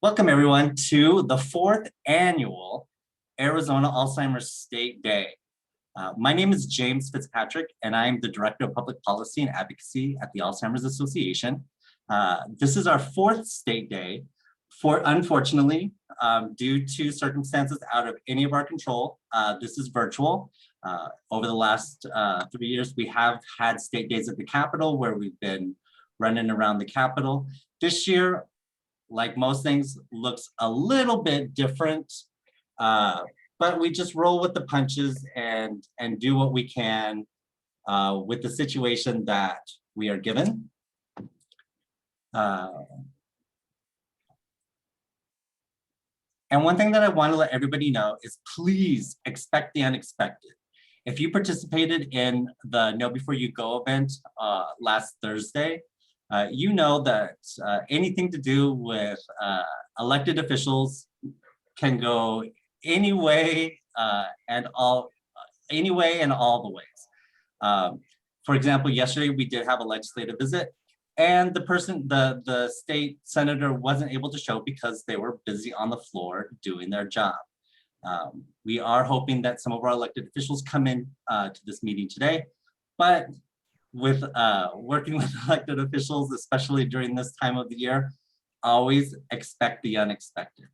Welcome everyone to the 4th annual Arizona Alzheimer's State Day. My name is James Fitzpatrick and I'm the Director of Public Policy and Advocacy at the Alzheimer's Association. This is our 4th State Day. Unfortunately, due to circumstances out of any of our control, this is virtual. Over the last 3 years, we have had State Days at the Capitol where we've been running around the Capitol. This year, like most things, looks a little bit different, but we just roll with the punches and do what we can with the situation that we are given. And one thing that I want to let everybody know is please expect the unexpected. If you participated in the Know Before You Go event last Thursday, you know that anything to do with elected officials can go any way and all the ways. For example, yesterday we did have a legislative visit, and the state senator wasn't able to show because they were busy on the floor doing their job. We are hoping that some of our elected officials come in to this meeting today, but with working with elected officials, especially during this time of the year, always expect the unexpected.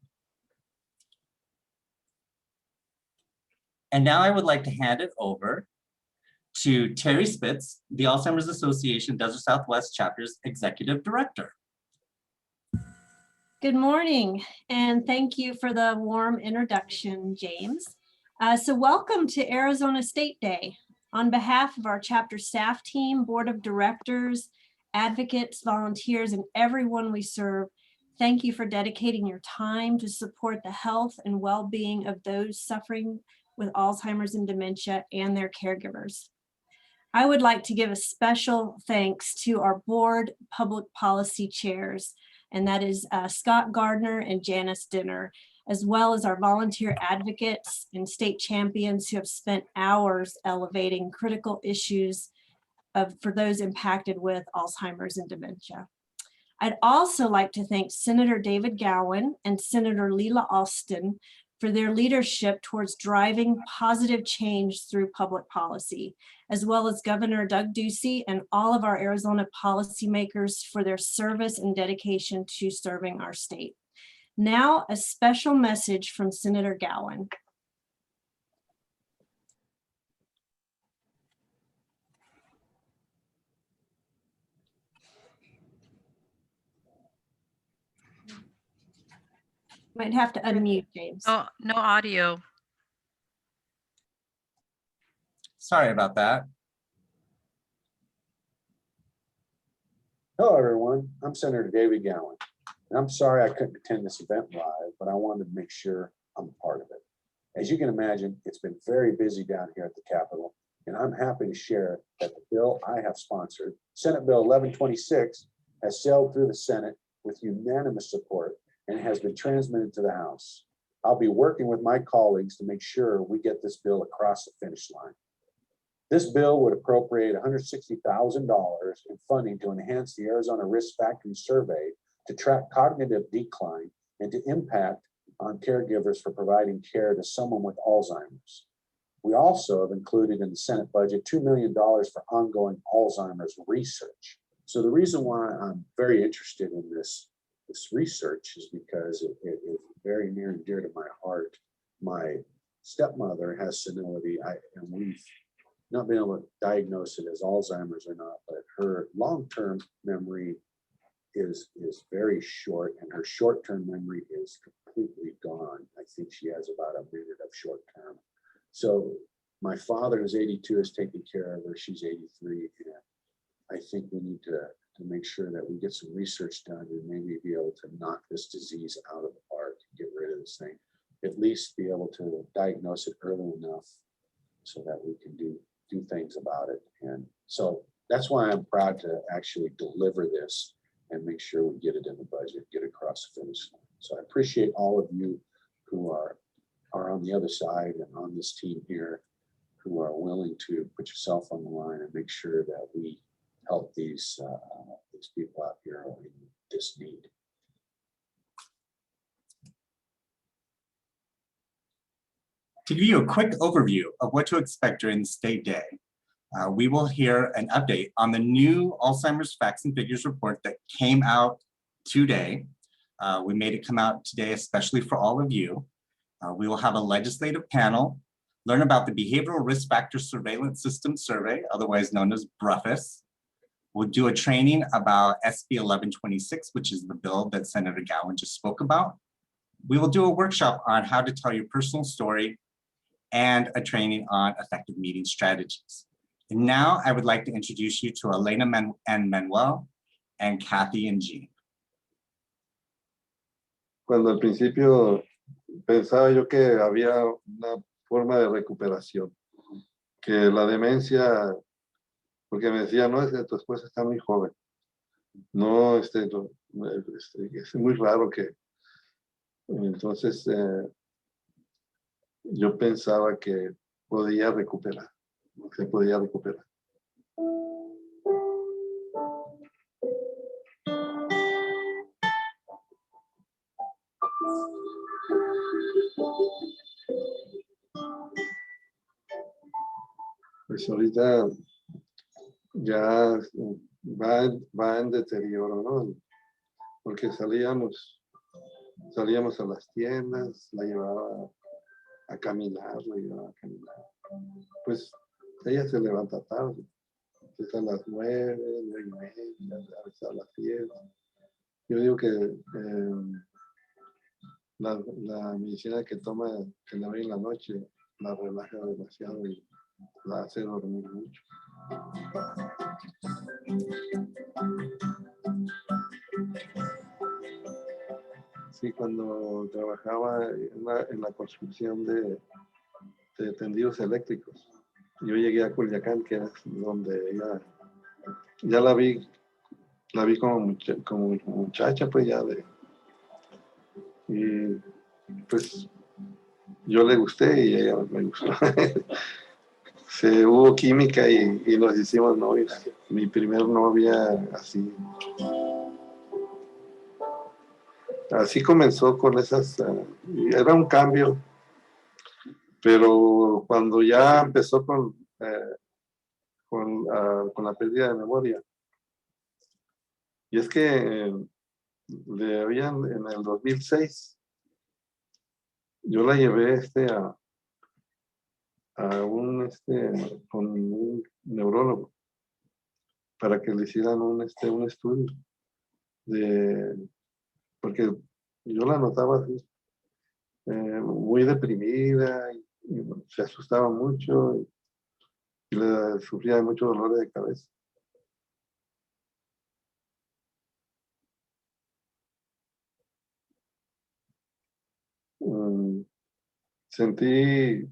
And now I would like to hand it over to Terry Spitz, the Alzheimer's Association Desert Southwest Chapter's Executive Director. Good morning, and thank you for the warm introduction, James. So welcome to Arizona State Day. On behalf of our chapter staff team, board of directors, advocates, volunteers, and everyone we serve, thank you for dedicating your time to support the health and well-being of those suffering with Alzheimer's and dementia and their caregivers. I would like to give a special thanks to our board public policy chairs, and that is Scott Gardner and Janice Dinner, as well as our volunteer advocates and state champions who have spent hours elevating critical issues for those impacted with Alzheimer's and dementia. I'd also like to thank Senator David Gowan and Senator Leila Alston for their leadership towards driving positive change through public policy, as well as Governor Doug Ducey and all of our Arizona policymakers for their service and dedication to serving our state. Now, a special message from Senator Gowan. Might have to unmute, James. Oh, no audio. Sorry about that. Hello, everyone. I'm Senator David Gowan. And I'm sorry I couldn't attend this event live, but I wanted to make sure I'm a part of it. As you can imagine, it's been very busy down here at the Capitol, and I'm happy to share that the bill I have sponsored, Senate Bill 1126, has sailed through the Senate with unanimous support and has been transmitted to the House. I'll be working with my colleagues to make sure we get this bill across the finish line. This bill would appropriate $160,000 in funding to enhance the Arizona Risk Factor Survey to track cognitive decline and to impact on caregivers for providing care to someone with Alzheimer's. We also have included in the Senate budget $2 million for ongoing Alzheimer's research. So the reason why I'm very interested in this research is because it is very near and dear to my heart. My stepmother has senility, and we've not been able to diagnose it as Alzheimer's or not, but her long-term memory is very short, and her short-term memory is completely gone. I think she has about a minute of short-term. So my father, who's 82, is taking care of her. She's 83, and I think we need to make sure that we get some research done and maybe be able to knock this disease out of the park and get rid of this thing. At least be able to diagnose it early enough so that we can do things about it. And so that's why I'm proud to actually deliver this and make sure we get it in the budget, get it across the finish line. So I appreciate all of you who are on the other side and on this team here, who are willing to put yourself on the line and make sure that we help these people out here in this need. To give you a quick overview of what to expect during the State Day, we will hear an update on the new Alzheimer's Facts and Figures report that came out today. We made it come out today, especially for all of you. We will have a legislative panel, learn about the Behavioral Risk Factor Surveillance System Survey, otherwise known as BRUFIS. We'll do a training about SB 1126, which is the bill that Senator Gowan just spoke about. We will do a workshop on how to tell your personal story and a training on effective meeting strategies. And now I would like to introduce you to Elena and Manuel and Kathy and Jean. Cuando al principio pensaba yo que había una forma de recuperación, que la demencia, porque me decía, no, es que tu esposa está muy joven, no, es muy raro que, entonces yo pensaba que podía recuperar, se podía recuperar. Pues ahorita ya va en deterioro, ¿no? Porque salíamos a las tiendas, la llevaba a caminar, Pues ella se levanta tarde, empieza a las 9, 9:30, a veces a las 10. Yo digo que la medicina que toma, que le doy en la noche, la relaja demasiado y la hace dormir mucho. Sí, cuando trabajaba en la construcción de tendidos eléctricos, yo llegué a Culiacán, que es donde ella, ya la vi como muchacha, pues ya y pues yo le gusté y ella me gustó. Hubo química y nos hicimos novios. Mi primer novia así comenzó con esas, era un cambio, pero cuando ya empezó con la pérdida de memoria, y es que le habían en el 2006, yo la llevé con un neurólogo para que le hicieran un estudio porque yo la notaba así, muy deprimida y se asustaba mucho y le sufría de mucho dolor de cabeza. Sentí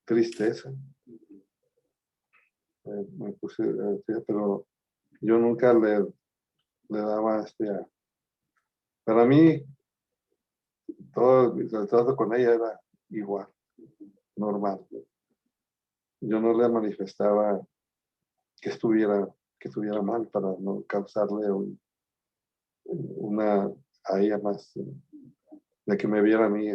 tristeza. Me puse, pero yo nunca le daba para mí, todo el trato con ella era igual, normal. Yo no le manifestaba que estuviera mal para no causarle a ella más de que me viera a mí.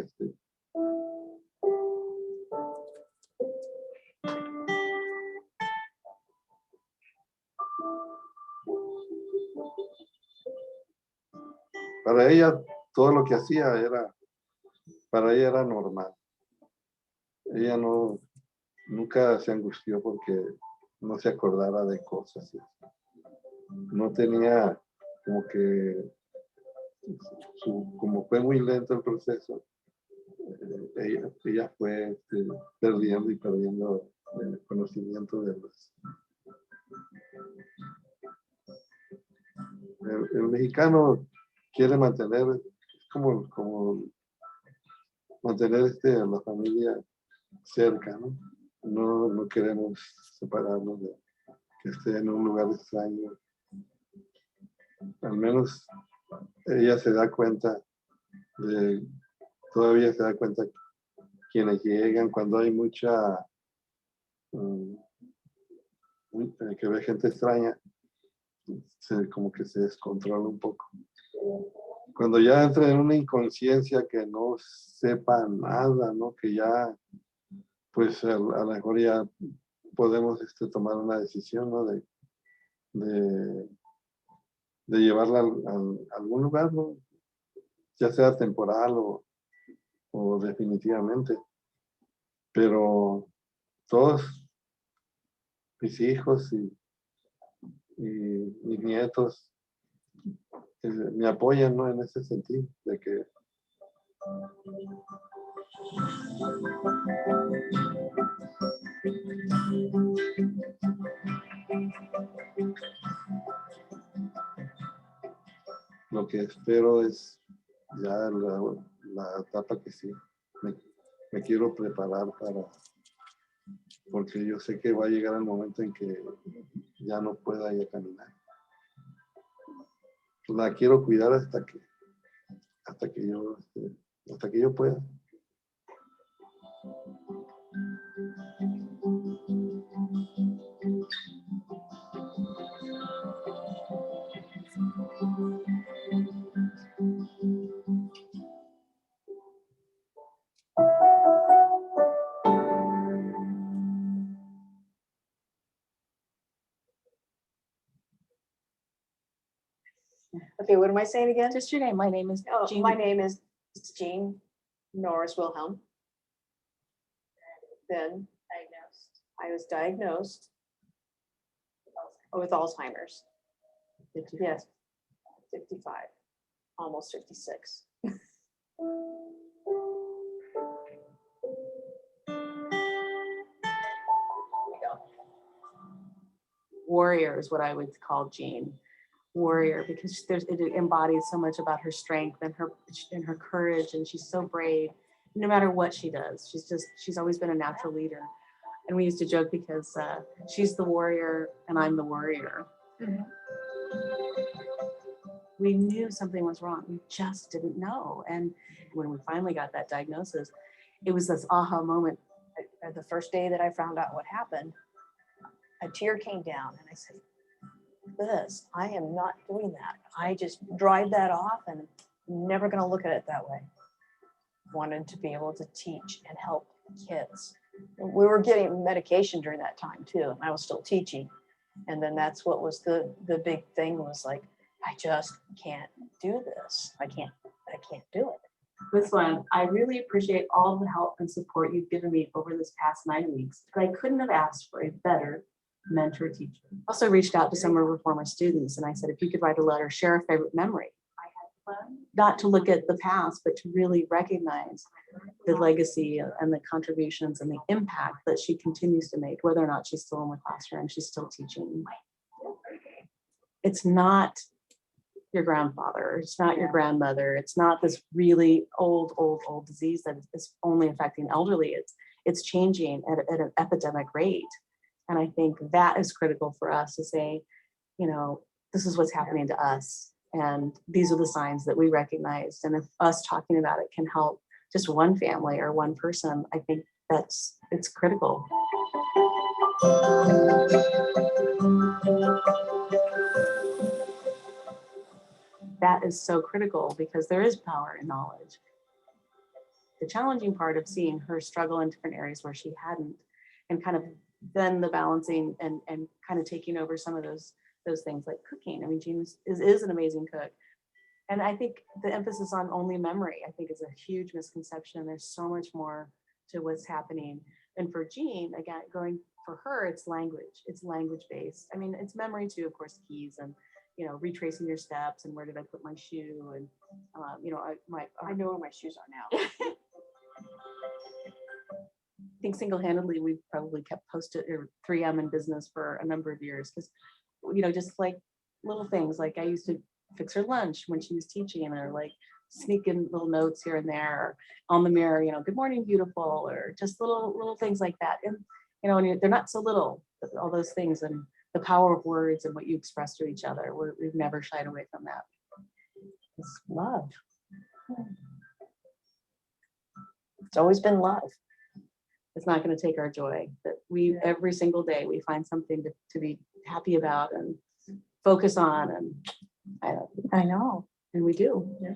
Para ella, todo lo que hacía para ella era normal. Ella nunca se angustió porque no se acordara de cosas. No tenía como que, como fue muy lento el proceso, ella fue perdiendo y perdiendo el conocimiento de el mexicano quiere mantener, como mantener a la familia cerca, ¿no? No queremos separarnos de que esté en un lugar extraño. Al menos ella todavía se da cuenta quienes llegan, cuando hay que ve gente extraña, como que se descontrola un poco. Cuando ya entra en una inconsciencia que no sepa nada, ¿no? Que ya pues a lo mejor ya podemos tomar una decisión, ¿no? De llevarla a algún lugar, ¿no? Ya sea temporal o definitivamente. Pero todos mis hijos y mis nietos me apoyan, ¿no? En ese sentido, de que lo que espero es ya la etapa que sí me quiero preparar para, porque yo sé que va a llegar el momento en que ya no pueda ya caminar. La quiero cuidar hasta que yo pueda. Okay, what am I saying again? Just your name. My name is Oh, Jean. my name is Jean Norris Wilhelm. Then I was diagnosed with Alzheimer's. Yes, 55, almost 56. Warrior is what I would call Jean. Warrior, because it embodies so much about her strength and her courage, and she's so brave no matter what she does. She's always been a natural leader. And we used to joke because she's the warrior and I'm the warrior. Mm-hmm. We knew something was wrong. We just didn't know. And when we finally got that diagnosis, it was this aha moment. The first day that I found out what happened, a tear came down and I said, this, I am not doing that. I just dried that off and I'm never going to look at it that way. Wanted to be able to teach and help kids. We were getting medication during that time too, and I was still teaching. And then that's what was the big thing was like, I just can't do this. I can't do it. This one, I really appreciate all the help and support you've given me over this past 9 weeks, but I couldn't have asked for a better mentor teacher. Also reached out to some of her former students and I said, if you could write a letter, share a favorite memory. I had fun. Not to look at the past, but to really recognize the legacy and the contributions and the impact that she continues to make, whether or not she's still in the classroom, she's still teaching. It's not your grandfather, it's not your grandmother, it's not this really old disease that is only affecting elderly. It's changing at an epidemic rate. And I think that is critical for us to say, you know, this is what's happening to us. And these are the signs that we recognized. And if us talking about it can help just one family or one person, I think it's critical. That is so critical because there is power in knowledge. The challenging part of seeing her struggle in different areas where she hadn't, and kind of then the balancing and kind of taking over some of those things like cooking. I mean, Jean is an amazing cook. And I think the emphasis on only memory, I think is a huge misconception. There's so much more to what's happening. And for Jean, again, going for her, it's language. It's language based. I mean, it's memory too, of course, keys and, you know, retracing your steps and where did I put my shoe? And, you know, I know where my shoes are now. I think single-handedly, we've probably kept Post-it or 3M in business for a number of years because, you know, just like little things, like I used to fix her lunch when she was teaching, or like sneak in little notes here and there on the mirror, you know, good morning, beautiful, or just little things like that. And, you know, and they're not so little, but all those things and the power of words and what you express to each other. We've never shied away from that. It's love. It's always been love. It's not going to take our joy, but we every single day we find something to be happy about and focus on, and I know, and we do. Yeah.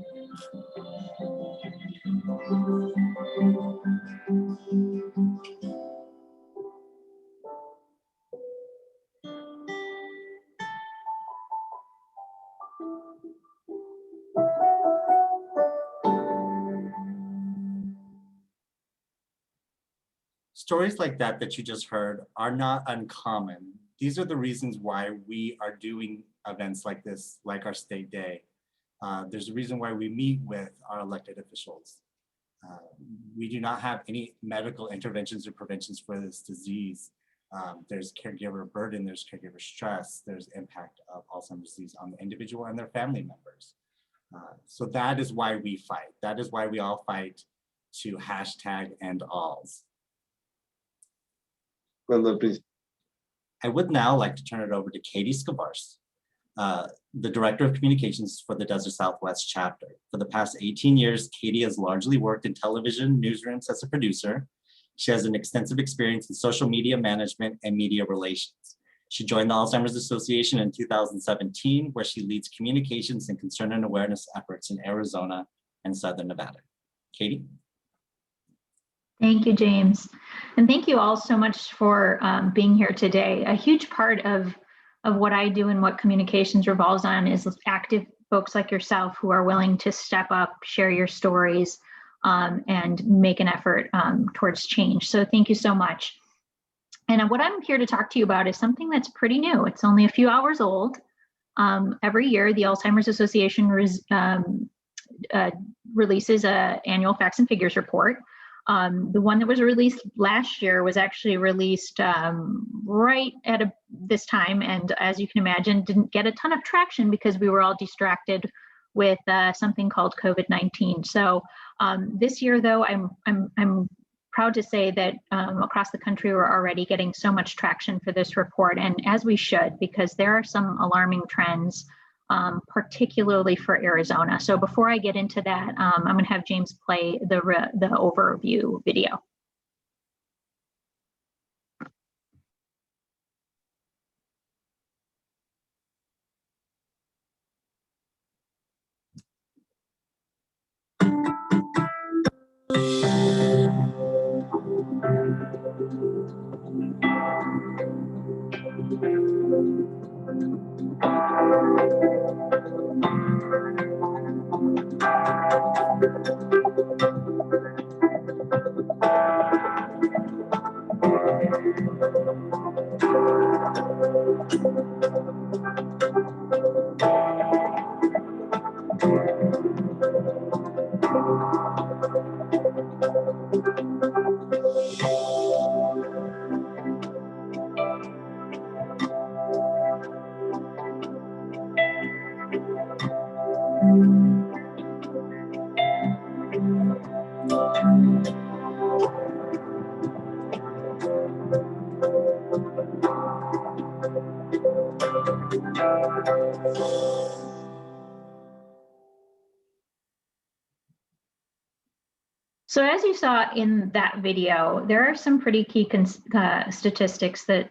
stories like that you just heard are not uncommon. These are the reasons why we are doing events like this, like our state day. There's a reason why we meet with our elected officials. We do not have any medical interventions or preventions for this disease. There's caregiver burden, there's caregiver stress, there's impact of Alzheimer's disease on the individual and their family members. So that is why we fight. That is why we all fight to hashtag end alls. I would now like to turn it over to Katie Scavars, the Director of Communications for the Desert Southwest chapter. For the past 18 years, Katie has largely worked in television newsrooms as a producer. She has an extensive experience in social media management and media relations. She joined the Alzheimer's Association in 2017, where she leads communications and concern and awareness efforts in Arizona and Southern Nevada. Katie? Thank you, James. And thank you all so much for being here today. A huge part of what I do and what communications revolves on is active folks like yourself who are willing to step up, share your stories, and make an effort towards change. So thank you so much. And what I'm here to talk to you about is something that's pretty new. It's only a few hours old. Every year, the Alzheimer's Association releases an annual facts and figures report. The one that was released last year was actually released right at this time, and as you can imagine, didn't get a ton of traction because we were all distracted with something called COVID-19. So this year, though, I'm proud to say that across the country we're already getting so much traction for this report, and as we should, because there are some alarming trends, particularly for Arizona. So before I get into that, I'm going to have James play the overview video. So as you saw in that video, there are some pretty key statistics that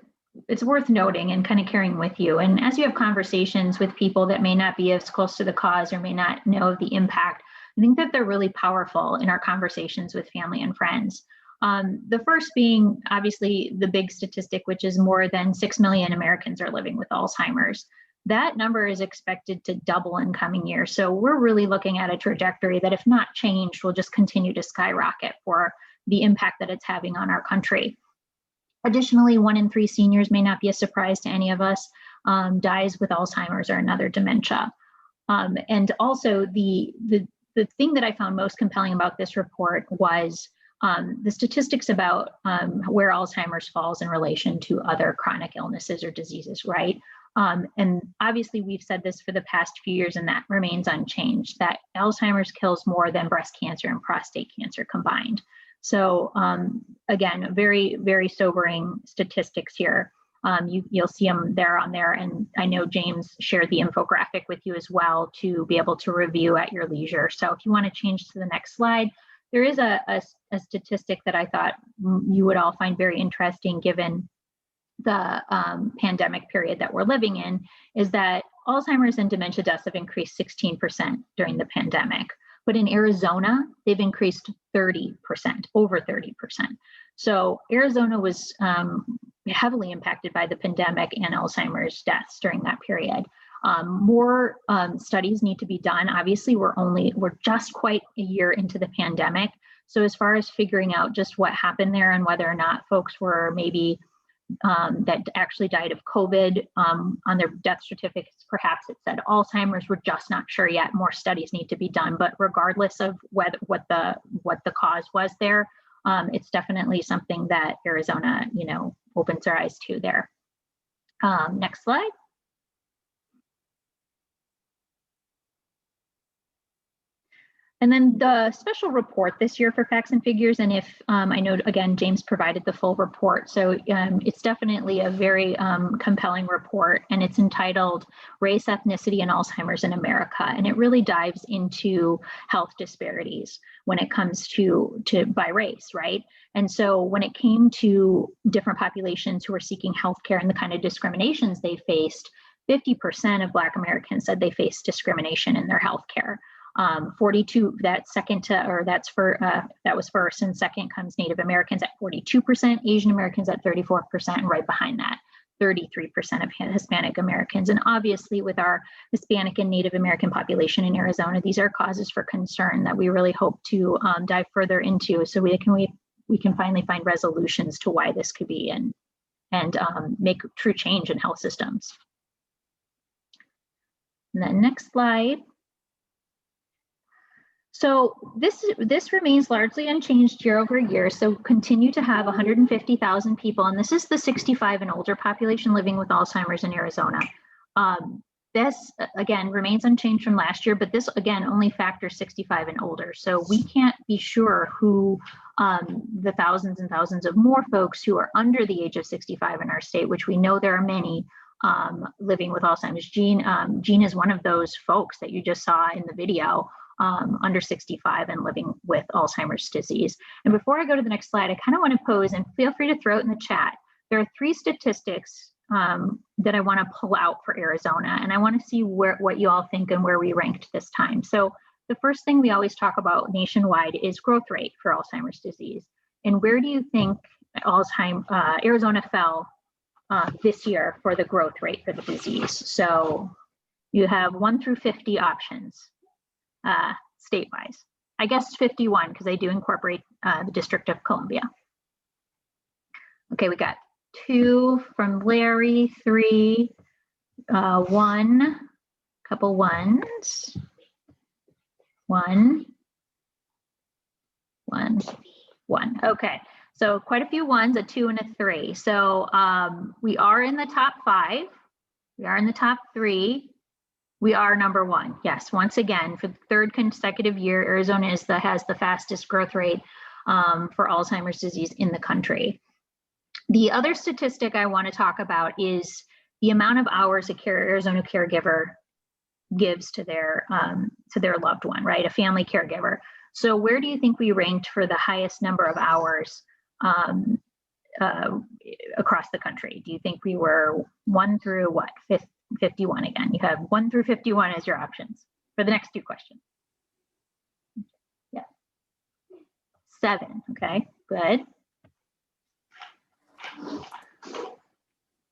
it's worth noting and kind of carrying with you. And as you have conversations with people that may not be as close to the cause or may not know the impact, I think that they're really powerful in our conversations with family and friends. The first being obviously the big statistic, which is more than 6 million Americans are living with Alzheimer's. That number is expected to double in coming years. So we're really looking at a trajectory that, if not changed, will just continue to skyrocket for the impact that it's having on our country. Additionally, 1 in 3 seniors, may not be a surprise to any of us, dies with Alzheimer's or another dementia. And also the thing that I found most compelling about this report was the statistics about where Alzheimer's falls in relation to other chronic illnesses or diseases, right? And obviously we've said this for the past few years, and that remains unchanged, that Alzheimer's kills more than breast cancer and prostate cancer combined. So again, very, very sobering statistics here. You'll see them there on there, and I know James shared the infographic with you as well to be able to review at your leisure. So if you want to change to the next slide, there is a statistic that I thought you would all find very interesting given the pandemic period that we're living in, is that Alzheimer's and dementia deaths have increased 16% during the pandemic. But in Arizona, they've increased 30%, over 30%. So Arizona was heavily impacted by the pandemic and Alzheimer's deaths during that period. More studies need to be done. Obviously, we're just quite a year into the pandemic. So as far as figuring out just what happened there and whether or not folks were maybe that actually died of COVID on their death certificates, perhaps it said Alzheimer's, we're just not sure yet. More studies need to be done, but regardless of what the cause was there, it's definitely something that Arizona, opens their eyes to there. Next slide. And then the special report this year for facts and figures, and if I know, again, James provided the full report, so it's definitely a very compelling report, and it's entitled Race, Ethnicity, and Alzheimer's in America, and it really dives into health disparities when it comes to by race, right? And so when it came to different populations who were seeking healthcare and the kind of discriminations they faced, 50% of Black Americans said they faced discrimination in their healthcare. 42, that was first, and second comes Native Americans at 42%, Asian Americans at 34%, and right behind that, 33% of Hispanic Americans. And obviously with our Hispanic and Native American population in Arizona, these are causes for concern that we really hope to dive further into so we can finally find resolutions to why this could be and make true change in health systems. And then next slide. So this remains largely unchanged year over year. So continue to have 150,000 people, and this is the 65 and older population living with Alzheimer's in Arizona. This again remains unchanged from last year, but this again only factors 65 and older. So we can't be sure who the thousands and thousands of more folks who are under the age of 65 in our state, which we know there are many living with Alzheimer's. Jean is one of those folks that you just saw in the video. Under 65 and living with Alzheimer's disease. And before I go to the next slide, I kind of want to pose, and feel free to throw it in the chat. There are 3 statistics that I want to pull out for Arizona, and I want to see what you all think and where we ranked this time. So the first thing we always talk about nationwide is growth rate for Alzheimer's disease. And where do you think Arizona fell this year for the growth rate for the disease? So you have 1 through 50 options. State-wise. I guess 51 because I do incorporate the District of Columbia. Okay, we got 2 from Larry, 3, 1, couple ones, 1. Okay, so quite a few ones, a 2 and a 3. So we are in the top 5. We are in the top 3. We are number 1. Yes, once again, for the 3rd consecutive year, Arizona has the fastest growth rate for Alzheimer's disease in the country. The other statistic I want to talk about is the amount of hours a Arizona caregiver gives to their loved one, right? A family caregiver. So where do you think we ranked for the highest number of hours across the country? Do you think we were 1 through what? 51 again. You have 1 through 51 as your options for the next 2 questions. Yeah. 7. Okay, good.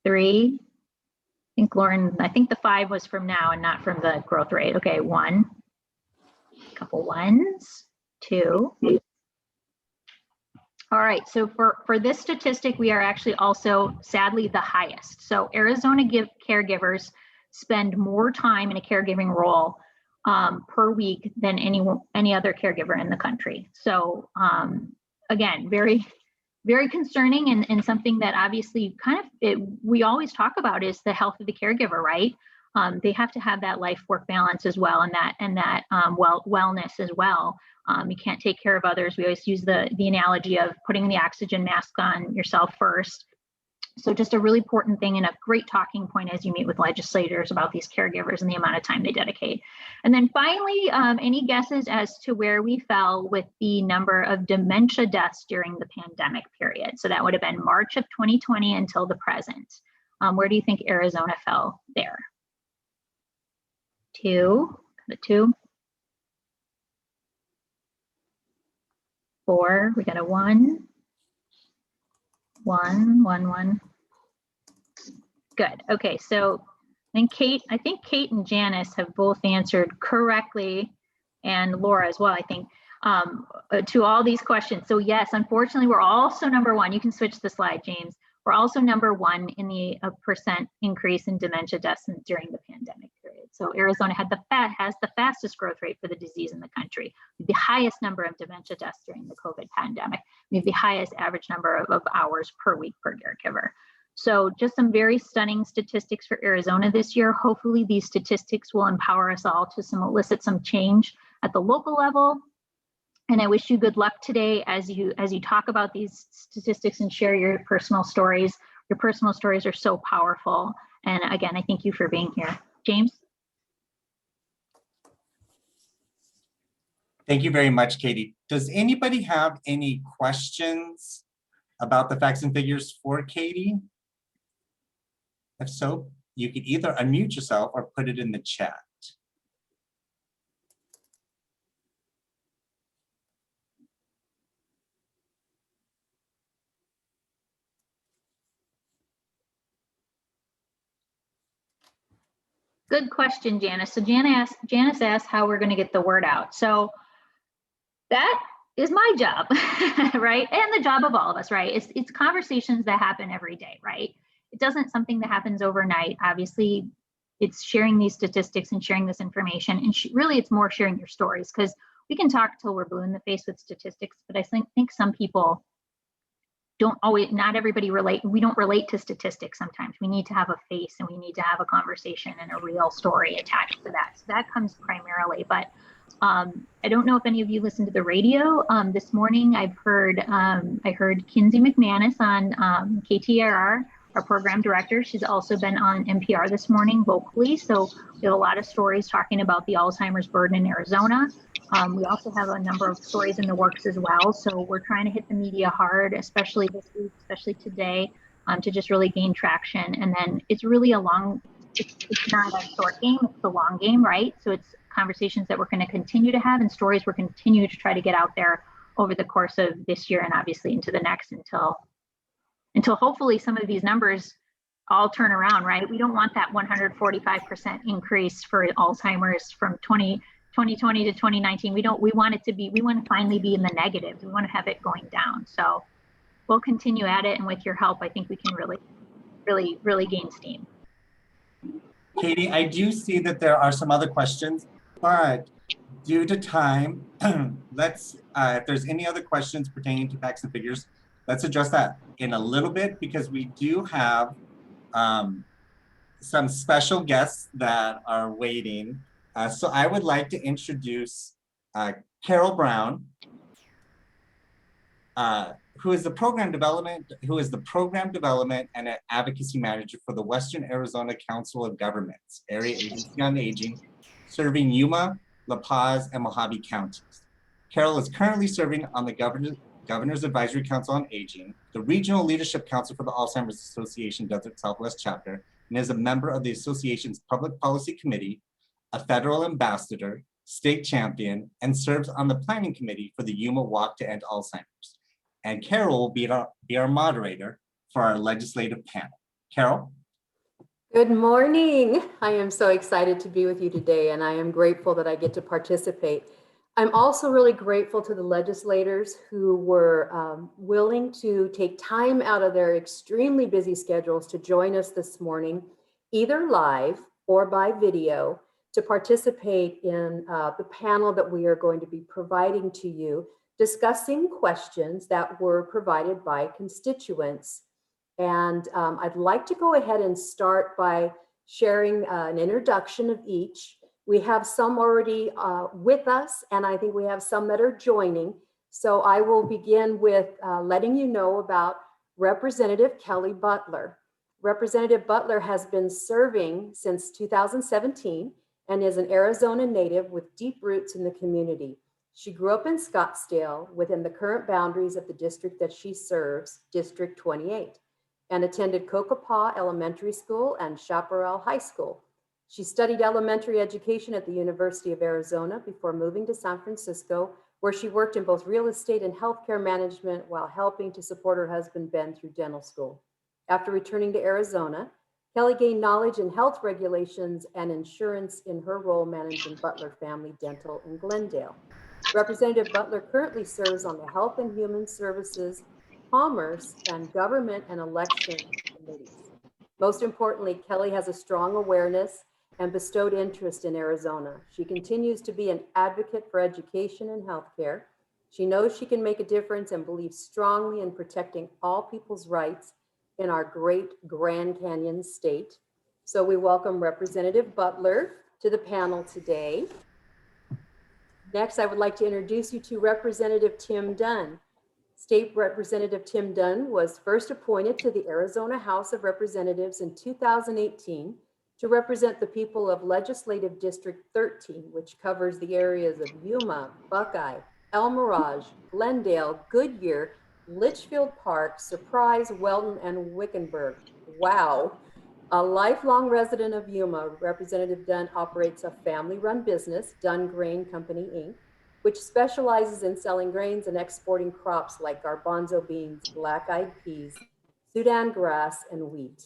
3. I think the 5 was from now and not from the growth rate. Okay, 1. Couple 1s. 2. All right, so for this statistic, we are actually also sadly the highest. So Arizona caregivers spend more time in a caregiving role per week than any other caregiver in the country. So again, very, very concerning and something that obviously we always talk about is the health of the caregiver, right? They have to have that life-work balance as well, and that wellness as well. You can't take care of others. We always use the analogy of putting the oxygen mask on yourself first. So just a really important thing and a great talking point as you meet with legislators about these caregivers and the amount of time they dedicate. And then finally, any guesses as to where we fell with the number of dementia deaths during the pandemic period? So that would have been March of 2020 until the present. Where do you think Arizona fell there? 2, the 2. 4, we got a 1. 1, 1, 1. Good. Okay, so I think Kate and Janice have both answered correctly, and Laura as well, I think. to all these questions. So yes, unfortunately, we're also number one. You can switch the slide, James. We're also number one in the percent increase in dementia deaths during the pandemic period. So Arizona has the fastest growth rate for the disease in the country, the highest number of dementia deaths during the COVID pandemic. We have the highest average number of hours per week per caregiver. So just some very stunning statistics for Arizona this year. Hopefully these statistics will empower us all to elicit some change at the local level. And I wish you good luck today as you talk about these statistics and share your personal stories. Your personal stories are so powerful. And again, I thank you for being here. James? Thank you very much, Katie. Does anybody have any questions about the facts and figures for Katie? If so, you can either unmute yourself or put it in the chat. Good question, Janice. So Janice asked how we're going to get the word out. So that is my job, right? And the job of all of us, right? It's conversations that happen every day, right? It doesn't something that happens overnight. Obviously, it's sharing these statistics and sharing this information. And really, it's more sharing your stories, because we can talk till we're blue in the face with statistics, but I think some people don't always, not everybody we don't relate to statistics sometimes. We need to have a face and we need to have a conversation and a real story attached to that. So that comes primarily, but I don't know if any of you listened to the radio. This morning I heard Kinsey McManus on KTRR, our program director. She's also been on NPR this morning locally. So we have a lot of stories talking about the Alzheimer's burden in Arizona. We also have a number of stories in the works as well. So we're trying to hit the media hard, especially this week, especially today, to just really gain traction. And then it's really it's not a short game, it's a long game, right? So it's conversations that we're going to continue to have and stories we're continue to try to get out there over the course of this year and obviously into the next until hopefully some of these numbers all turn around, right? We don't want that 145% increase for Alzheimer's from 2020 to 2019. We want to finally be in the negatives. We want to have it going down. So we'll continue at it. And with your help, I think we can really gain steam. Katie, I do see that there are some other questions, but due to time, if there's any other questions pertaining to facts and figures, let's address that in a little bit, because we do have some special guests that are waiting. So I would like to introduce Carol Brown, who is the program development and advocacy manager for the Western Arizona Council of Governments, Area Agency on Aging, serving Yuma, La Paz, and Mojave counties. Carol is currently serving on the Governor's Advisory Council on Aging, the Regional Leadership Council for the Alzheimer's Association Desert Southwest Chapter, and is a member of the association's Public Policy Committee, a federal ambassador, state champion, and serves on the planning committee for the Yuma Walk to End Alzheimer's. And Carol will be our moderator for our legislative panel. Carol? Good morning. I am so excited to be with you today, and I am grateful that I get to participate. I'm also really grateful to the legislators who were willing to take time out of their extremely busy schedules to join us this morning, either live or by video, to participate in the panel that we are going to be providing to you, discussing questions that were provided by constituents. And I'd like to go ahead and start by sharing an introduction of each. We have some already with us, and I think we have some that are joining. So I will begin with letting you know about Representative Kelly Butler. Representative Butler has been serving since 2017 and is an Arizona native with deep roots in the community. She grew up in Scottsdale within the current boundaries of the district that she serves, District 28, and attended Cocopa Elementary School and Chaparral High School. She studied elementary education at the University of Arizona before moving to San Francisco, where she worked in both real estate and healthcare management while helping to support her husband, Ben, through dental school. After returning to Arizona, Kelly gained knowledge in health regulations and insurance in her role managing Butler Family Dental in Glendale. Representative Butler currently serves on the Health and Human Services, Commerce, and Government and Election Committees. Most importantly, Kelly has a strong awareness and bestowed interest in Arizona. She continues to be an advocate for education and healthcare. She knows she can make a difference and believes strongly in protecting all people's rights in our great Grand Canyon state. So we welcome Representative Butler to the panel today. Next, I would like to introduce you to Representative Tim Dunn. State Representative Tim Dunn was first appointed to the Arizona House of Representatives in 2018 to represent the people of Legislative District 13, which covers the areas of Yuma, Buckeye, El Mirage, Glendale, Goodyear, Litchfield Park, Surprise, Weldon, and Wickenburg. Wow. A lifelong resident of Yuma, Representative Dunn operates a family-run business, Dunn Grain Company, Inc., which specializes in selling grains and exporting crops like garbanzo beans, black-eyed peas, Sudan grass, and wheat.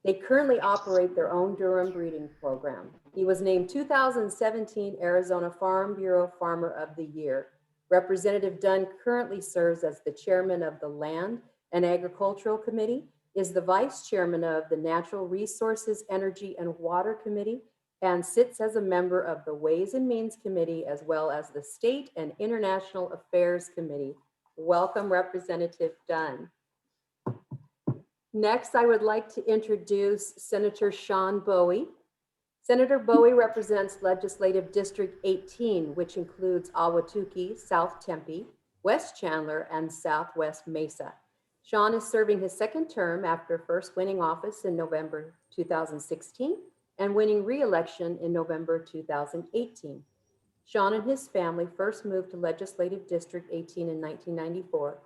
They currently operate their own Durham breeding program. He was named 2017 Arizona Farm Bureau Farmer of the Year. Representative Dunn currently serves as the chairman of the Land and Agricultural Committee, is the vice chairman of the Natural Resources, Energy, and Water Committee, and sits as a member of the Ways and Means Committee, as well as the State and International Affairs Committee. Welcome, Representative Dunn. Next, I would like to introduce Senator Sean Bowie. Senator Bowie represents Legislative District 18, which includes Ahwatukee, South Tempe, West Chandler, and Southwest Mesa. Sean is serving his second term after first winning office in November 2016 and winning re-election in November 2018. Sean and his family first moved to Legislative District 18 in 1994,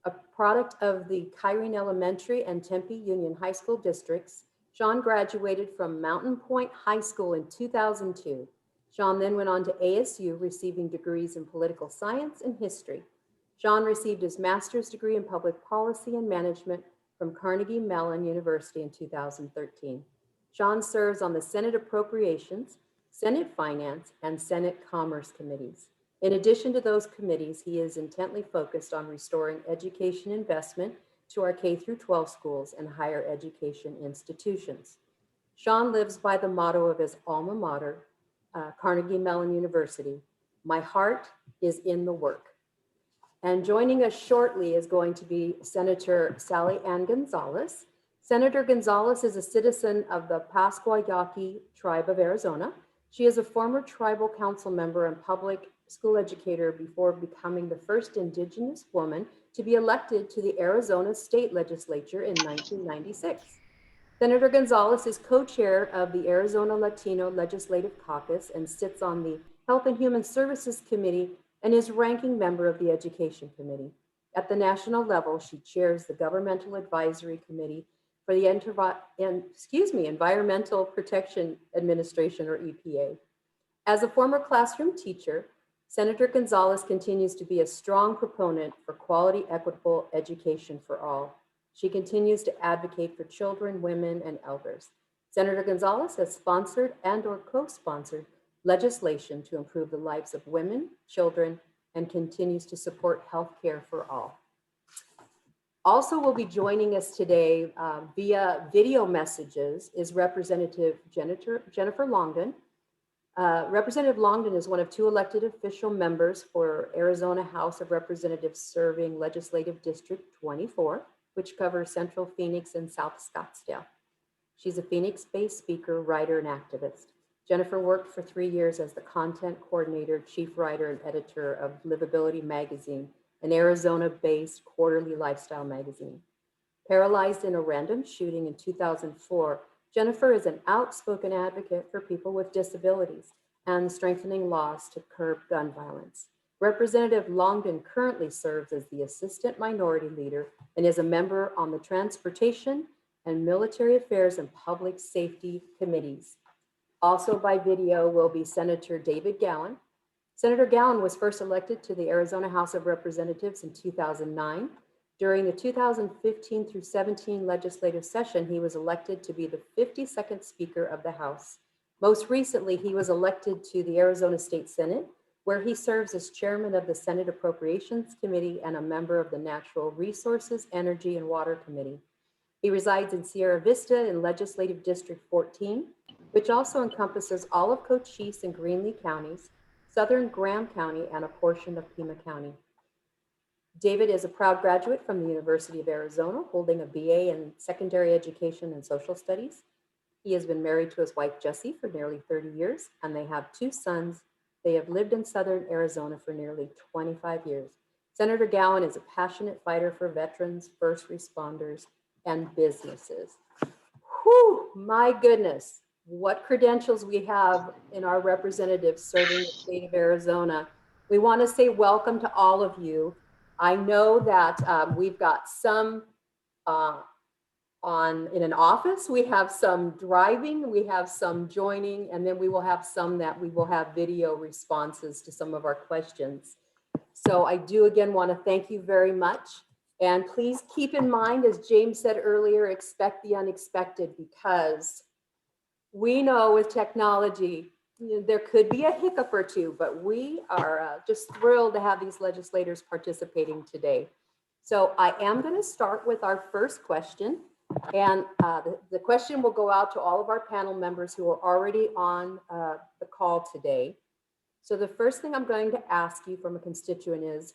a product of the Kyrene Elementary and Tempe Union High School districts. Sean graduated from Mountain Point High School in 2002. Sean then went on to ASU, receiving degrees in political science and history. Sean received his master's degree in public policy and management from Carnegie Mellon University in 2013. Sean serves on the Senate Appropriations, Senate Finance, and Senate Commerce committees. In addition to those committees, he is intently focused on restoring education investment to our K-12 schools and higher education institutions. Sean lives by the motto of his alma mater, Carnegie Mellon University, "My heart is in the work." And joining us shortly is going to be Senator Sally Ann Gonzalez. Senator Gonzalez is a citizen of the Pascua Yaqui tribe of Arizona. She is a former tribal council member and public school educator before becoming the first Indigenous woman to be elected to the Arizona State Legislature in 1996. Senator Gonzalez is co-chair of the Arizona Latino Legislative Caucus and sits on the Health and Human Services Committee and is ranking member of the Education Committee. At the national level, she chairs the Governmental Advisory Committee for the Environmental Protection Administration, or EPA. As a former classroom teacher, Senator Gonzalez continues to be a strong proponent for quality, equitable education for all. She continues to advocate for children, women, and elders. Senator Gonzalez has sponsored and/or co-sponsored legislation to improve the lives of women, children, and continues to support health care for all. Also will be joining us today via video messages is Representative Jennifer Longden. Representative Longden is one of two elected official members for Arizona House of Representatives serving Legislative District 24, which covers Central Phoenix and South Scottsdale. She's a Phoenix-based speaker, writer, and activist. Jennifer worked for 3 years as the content coordinator, chief writer, and editor of Livability Magazine, an Arizona-based quarterly lifestyle magazine. Paralyzed in a random shooting in 2004, Jennifer is an outspoken advocate for people with disabilities and strengthening laws to curb gun violence. Representative Longden currently serves as the Assistant Minority Leader and is a member on the Transportation and Military Affairs and Public Safety Committees. Also by video will be Senator David Gowan. Senator Gowan was first elected to the Arizona House of Representatives in 2009. During the 2015 through 17 legislative session, he was elected to be the 52nd Speaker of the House. Most recently, he was elected to the Arizona State Senate where he serves as chairman of the Senate Appropriations Committee and a member of the Natural Resources, Energy, and Water Committee. He resides in Sierra Vista in Legislative District 14, which also encompasses all of Cochise and Greenlee counties, southern Graham County, and a portion of Pima County. David is a proud graduate from the University of Arizona, holding a BA in Secondary Education and Social Studies. He has been married to his wife, Jessie, for nearly 30 years, and they have 2 sons. They have lived in southern Arizona for nearly 25 years. Senator Gowan is a passionate fighter for veterans, first responders, and businesses. Whew, my goodness, what credentials we have in our representatives serving the state of Arizona. We want to say welcome to all of you. I know that we've got some in an office, we have some driving, we have some joining, and then we will have some that we will have video responses to some of our questions. So I do again want to thank you very much. And please keep in mind, as James said earlier, expect the unexpected, because we know with technology, there could be a hiccup or two, but we are just thrilled to have these legislators participating today. So I am going to start with our first question. And the question will go out to all of our panel members who are already on the call today. So the first thing I'm going to ask you from a constituent is,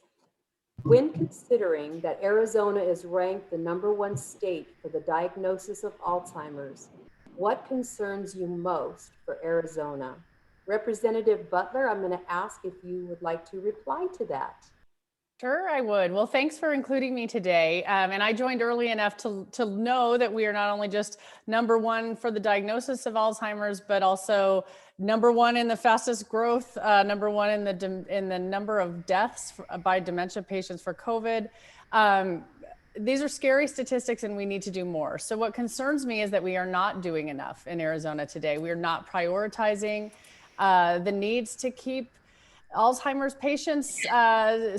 when considering that Arizona is ranked the #1 state for the diagnosis of Alzheimer's, what concerns you most for Arizona? Representative Butler, I'm going to ask if you would like to reply to that. Sure, I would. Well, thanks for including me today. And I joined early enough to know that we are not only just #1 for the diagnosis of Alzheimer's, but also #1 in the fastest growth, #1 in the number of deaths by dementia patients for COVID. These are scary statistics, and we need to do more. So what concerns me is that we are not doing enough in Arizona today. We are not prioritizing the needs to keep Alzheimer's patients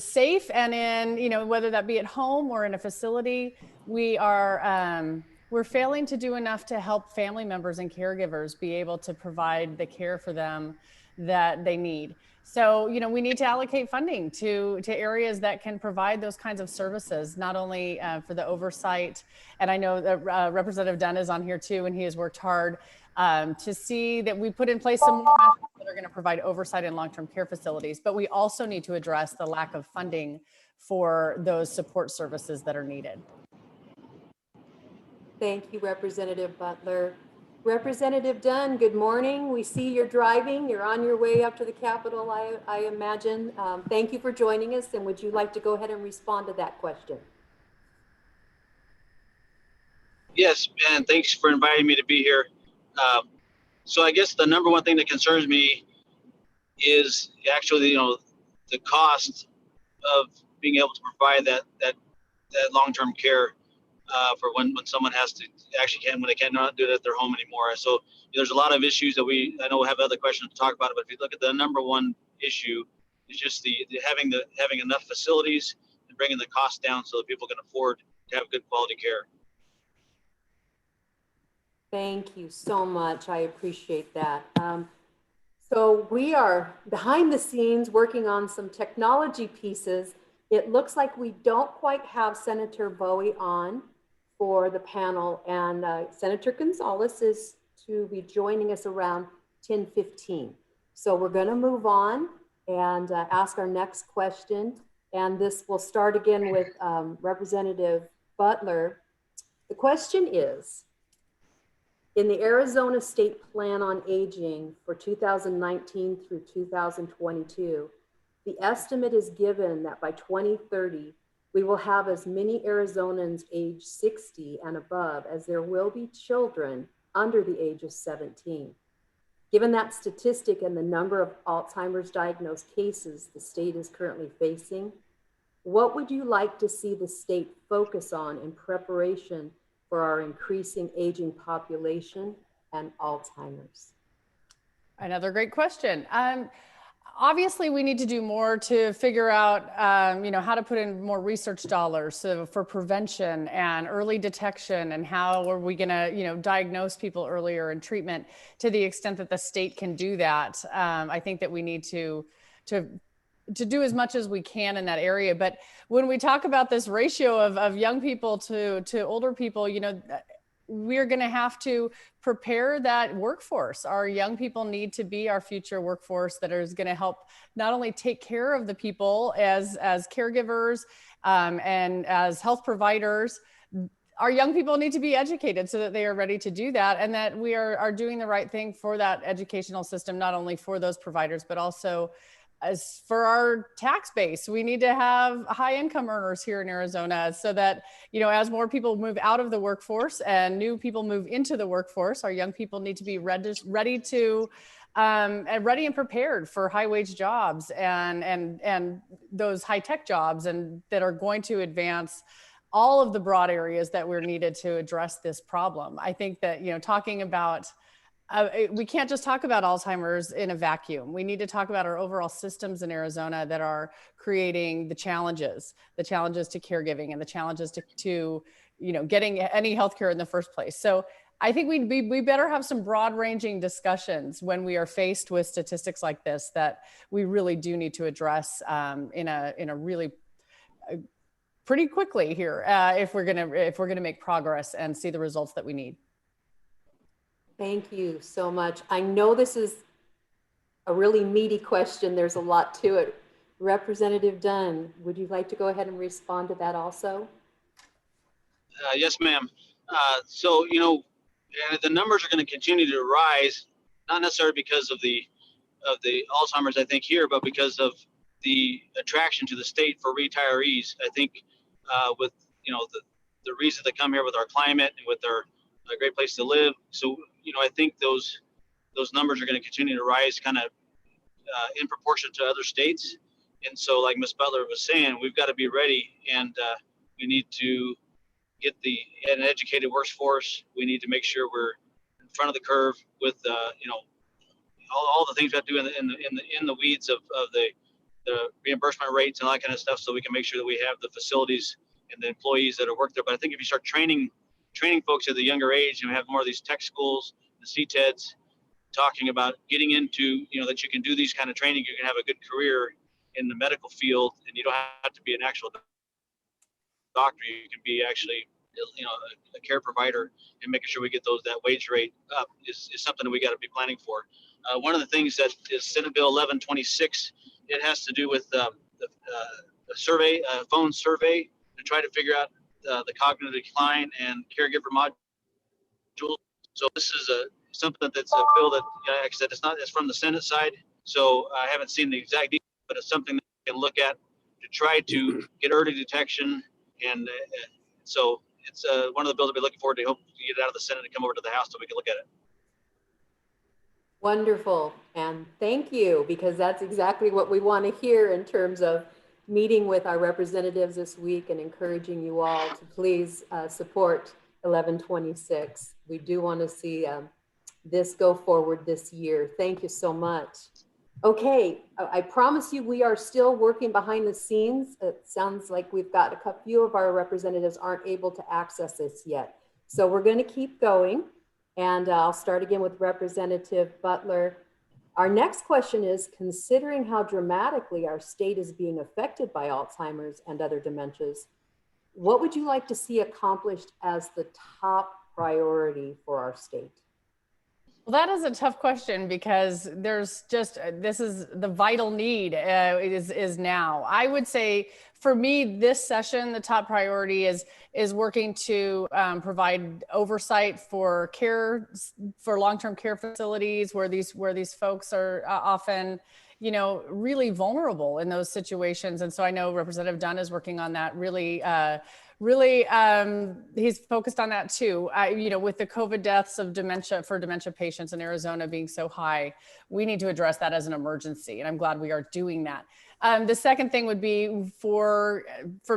safe, and in, whether that be at home or in a facility, we're failing to do enough to help family members and caregivers be able to provide the care for them that they need. So, we need to allocate funding to areas that can provide those kinds of services, not only for the oversight. And I know that Representative Dunn is on here too, and he has worked hard to see that we put in place some more measures that are going to provide oversight in long-term care facilities. But we also need to address the lack of funding for those support services that are needed. Thank you, Representative Butler. Representative Dunn, good morning. We see you're driving. You're on your way up to the Capitol, I imagine. Thank you for joining us. And would you like to go ahead and respond to that question? Yes, and thanks for inviting me to be here. So I guess the #1 thing that concerns me is actually, the cost of being able to provide that long-term care for when someone has to when they cannot do it at their home anymore. So there's a lot of issues that I know we'll have other questions to talk about, but if you look at the #1 issue, it's just the having enough facilities and bringing the cost down so that people can afford to have good quality care. Thank you so much. I appreciate that. So we are behind the scenes working on some technology pieces. It looks like we don't quite have Senator Bowie on for the panel, and Senator Gonzalez is to be joining us around 10:15. So we're going to move on and ask our next question. And this will start again with Representative Butler. The question is, in the Arizona State Plan on Aging for 2019 through 2022, the estimate is given that by 2030, we will have as many Arizonans age 60 and above as there will be children under the age of 17. Given that statistic and the number of Alzheimer's diagnosed cases the state is currently facing, what would you like to see the state focus on in preparation for our increasing aging population and Alzheimer's? Another great question. Obviously, we need to do more to figure out, how to put in more research dollars for prevention and early detection, and how are we going to, diagnose people earlier in treatment to the extent that the state can do that. I think that we need to to do as much as we can in that area. But when we talk about this ratio of young people to older people, you know, we're going to have to prepare that workforce. Our young people need to be our future workforce that is going to help not only take care of the people as caregivers and as health providers. Our young people need to be educated so that they are ready to do that, and that we are doing the right thing for that educational system, not only for those providers, but also as for our tax base. We need to have high income earners here in Arizona so that, you know, as more people move out of the workforce and new people move into the workforce, our young people need to be ready and prepared for high wage jobs and those high tech jobs, and that are going to advance all of the broad areas that we're needed to address this problem. I think that, you know, talking about we can't just talk about Alzheimer's in a vacuum. We need to talk about our overall systems in Arizona that are creating the challenges to caregiving and the challenges to you know, getting any healthcare in the first place. So I think we better have some broad ranging discussions when we are faced with statistics like this that we really do need to address in a really pretty quickly here if we're gonna make progress and see the results that we need. Thank you so much. I know this is a really meaty question. There's a lot to it. Representative Dunn, would you like to go ahead and respond to that also? Yes, ma'am. So, you know, the numbers are going to continue to rise, not necessarily because of the Alzheimer's, I think, here, but because of the attraction to the state for retirees. I think with, you know, the reason they come here with our climate and with our a great place to live. So, you know, I think those numbers are going to continue to rise kind of in proportion to other states. And so, like Ms. Butler was saying, we've got to be ready, and we need to get an educated workforce. We need to make sure we're in front of the curve with, you know, all the things we have to do in the weeds of the reimbursement rates and all that kind of stuff, so we can make sure that we have the facilities and the employees that are work there. But I think if you start training folks at the younger age, and we have more of these tech schools, the CTEDs, talking about getting into, you know, that you can do these kind of training, you can have a good career in the medical field, and you don't have to be an actual doctor. You can be actually, you know, a care provider, and making sure we get that wage rate up is something that we got to be planning for. One of the things that is Senate Bill 1126, it has to do with the survey, phone survey, to try to figure out the cognitive decline and caregiver modules. So this is something that's a bill that, like I said, it's from the Senate side. So I haven't seen the exact details, but it's something that we can look at to try to get early detection. And so it's one of the bills that we're looking forward to. Hope to get it out of the Senate and come over to the House so we can look at it. Wonderful, and thank you, because that's exactly what we want to hear in terms of meeting with our representatives this week and encouraging you all to please support 1126. We do want to see this go forward this year. Thank you so much. Okay, I promise you we are still working behind the scenes. It sounds like we've got a few of our representatives aren't able to access this yet. So we're going to keep going, and I'll start again with Representative Butler. Our next question is, considering how dramatically our state is being affected by Alzheimer's and other dementias, what would you like to see accomplished as the top priority for our state? Well, that is a tough question, because there's just, this is the vital need is now. I would say for me, this session, the top priority is working to provide oversight for long-term care facilities where these folks are often, you know, really vulnerable in those situations. And so I know Representative Dunn is working on that really, he's focused on that too. You know, with the COVID deaths of dementia patients in Arizona being so high, we need to address that as an emergency. And I'm glad we are doing that. The second thing would be for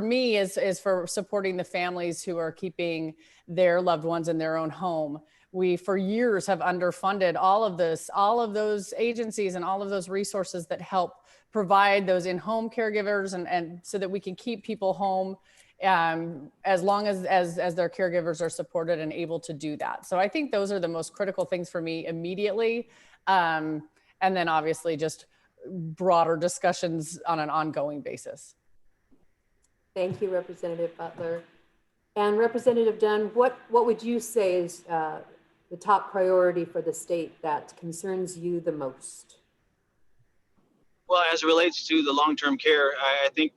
me is for supporting the families who are keeping their loved ones in their own home. We, for years, have underfunded all of those agencies and all of those resources that help provide those in-home caregivers, and so that we can keep people home as long as their caregivers are supported and able to do that. So I think those are the most critical things for me immediately. And then obviously just broader discussions on an ongoing basis. Thank you, Representative Butler. And Representative Dunn, what would you say is the top priority for the state that concerns you the most? Well, as it relates to the long-term care, I think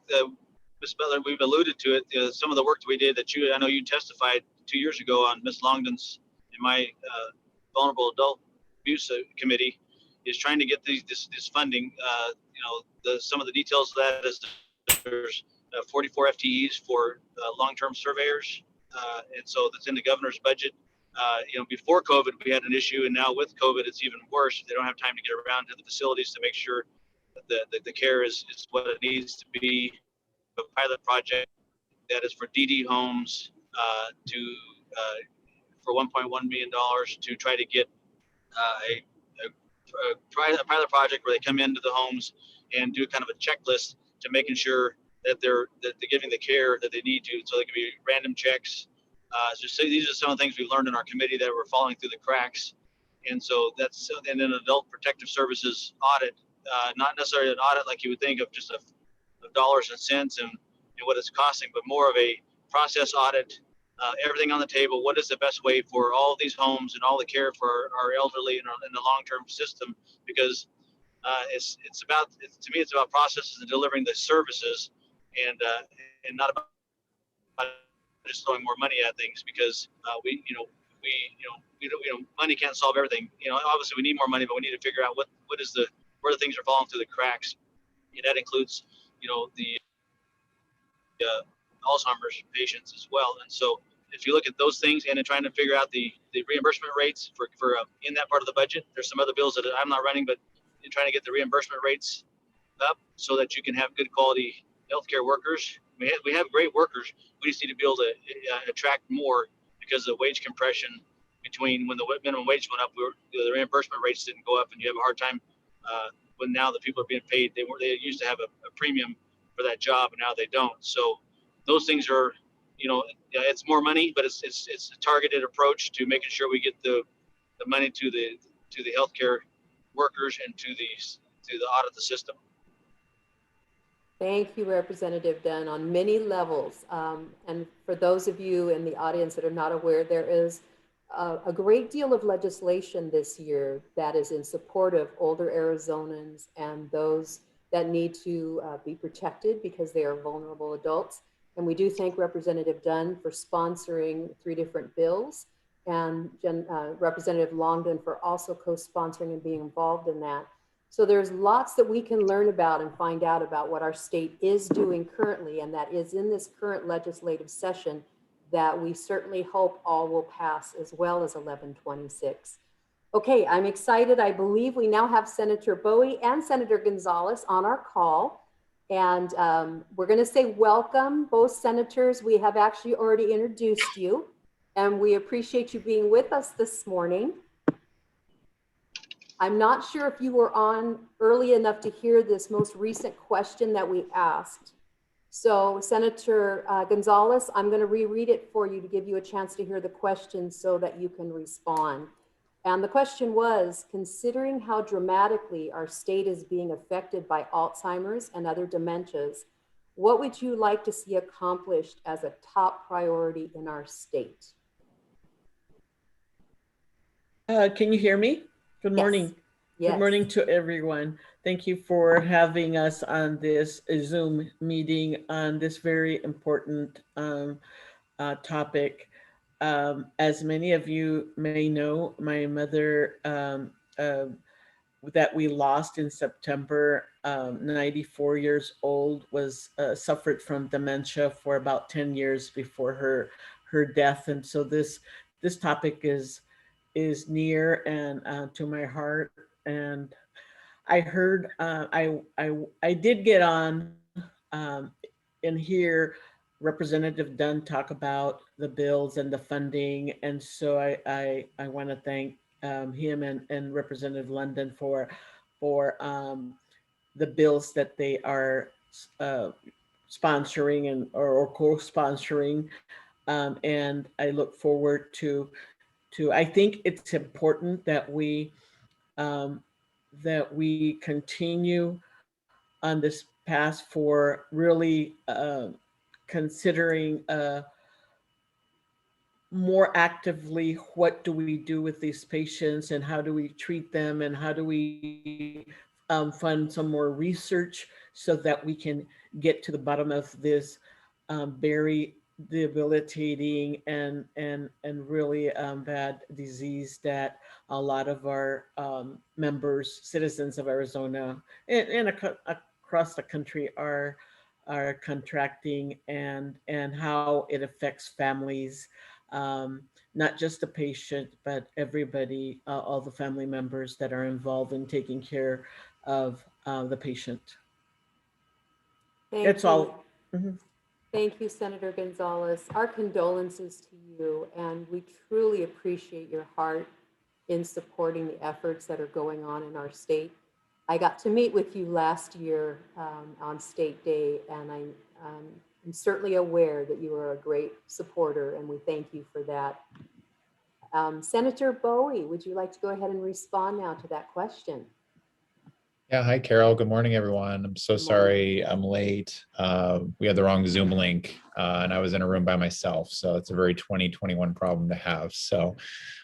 Ms. Butler, we've alluded to it. Some of the work that we did that I know you testified 2 years ago on Ms. Longden's and my vulnerable adult abuse committee is trying to get this funding. Some of the details of that is there's 44 FTEs for long-term surveyors, and so that's in the governor's budget. Before COVID, we had an issue, and now with COVID, it's even worse. They don't have time to get around to the facilities to make sure that the care is what it needs to be. A pilot project that is for DD homes for $1.1 million to try to get a pilot project where they come into the homes and do kind of a checklist to making sure that they're giving the care that they need to. So there can be random checks. These are some of the things we've learned in our committee that were falling through the cracks. And so and then adult protective services audit, not necessarily an audit like you would think of just of dollars and cents and what it's costing, but more of a process audit, everything on the table. What is the best way for all of these homes and all the care for our elderly in the long-term system? Because to me, it's about processes and delivering the services, and not about just throwing more money at things, because money can't solve everything. Obviously we need more money, but we need to figure out where the things are falling through the cracks, and that includes the Alzheimer's patients as well. And so if you look at those things and then trying to figure out the reimbursement rates for in that part of the budget, there's some other bills that I'm not running, but in trying to get the reimbursement rates up so that you can have good quality healthcare workers. We have great workers. We just need to be able to attract more, because of the wage compression between when the minimum wage went up, the reimbursement rates didn't go up, and you have a hard time when now the people are being paid. They used to have a premium for that job, and now they don't. So those things are, it's more money, but it's a targeted approach to making sure we get the money to the healthcare workers and to the audit the system. Thank you, Representative Dunn, on many levels. And for those of you in the audience that are not aware, there is a great deal of legislation this year that is in support of older Arizonans and those that need to be protected because they are vulnerable adults. And we do thank Representative Dunn for sponsoring 3 different bills, and Representative Longden for also co-sponsoring and being involved in that. So there's lots that we can learn about and find out about what our state is doing currently, and that is in this current legislative session that we certainly hope all will pass, as well as 1126. Okay, I'm excited. I believe we now have Senator Bowie and Senator Gonzalez on our call. And we're going to say welcome, both senators. We have actually already introduced you, and we appreciate you being with us this morning. I'm not sure if you were on early enough to hear this most recent question that we asked. So Senator Gonzalez, I'm going to reread it for you to give you a chance to hear the question so that you can respond. And the question was, considering how dramatically our state is being affected by Alzheimer's and other dementias, what would you like to see accomplished as a top priority in our state? Can you hear me? Good morning. Yes. Good morning to everyone. Thank you for having us on this Zoom meeting on this very important topic. As many of you may know, my mother that we lost in September, 94 years old, was suffered from dementia for about 10 years before her death. And so this topic is near and to my heart. And I heard, I did get on and hear Representative Dunn talk about the bills and the funding. And so I want to thank him and Representative London for the bills that they are sponsoring and or co-sponsoring. And I look forward to I think it's important that we that we continue on this path for really considering more actively what do we do with these patients and how do we treat them and how do we fund some more research so that we can get to the bottom of this very debilitating and really bad disease that a lot of our members, citizens of Arizona and across the country are contracting, and how it affects families, not just the patient, but everybody, all the family members that are involved in taking care of the patient. Thank That's you. all. Mhm. Thank you, Senator Gonzalez. Our condolences to you, and we truly appreciate your heart in supporting the efforts that are going on in our state. I got to meet with you last year on State Day, and I'm certainly aware that you are a great supporter, and we thank you for that. Senator Bowie, would you like to go ahead and respond now to that question? Yeah, hi, Carol. Good morning, everyone. I'm so sorry I'm late. We had the wrong Zoom link, and I was in a room by myself. So it's a very 2021 problem to have. So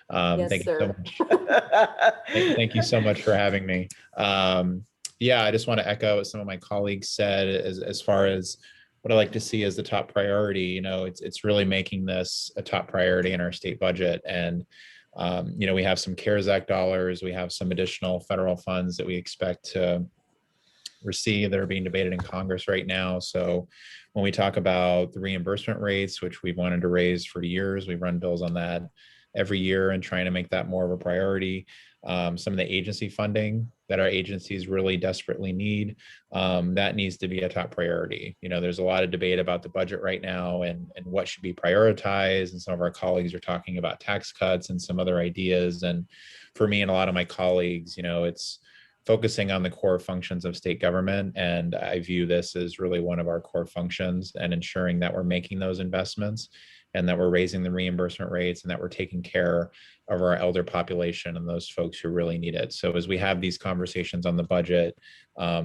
Yes, thank you sir. so much. Thank you so much for having me. Yeah, I just want to echo what some of my colleagues said as far as what I like to see as the top priority. You know, it's really making this a top priority in our state budget. And you know, we have some CARES Act dollars, we have some additional federal funds that we expect to receive that are being debated in Congress right now. So when we talk about the reimbursement rates, which we've wanted to raise for years, we run bills on that every year and trying to make that more of a priority. Some of the agency funding that our agencies really desperately need, that needs to be a top priority. You know, there's a lot of debate about the budget right now and what should be prioritized. And some of our colleagues are talking about tax cuts and some other ideas. And for me and a lot of my colleagues, you know, it's focusing on the core functions of state government. And I view this as really one of our core functions, and ensuring that we're making those investments and that we're raising the reimbursement rates and that we're taking care of our elder population and those folks who really need it. So as we have these conversations on the budget,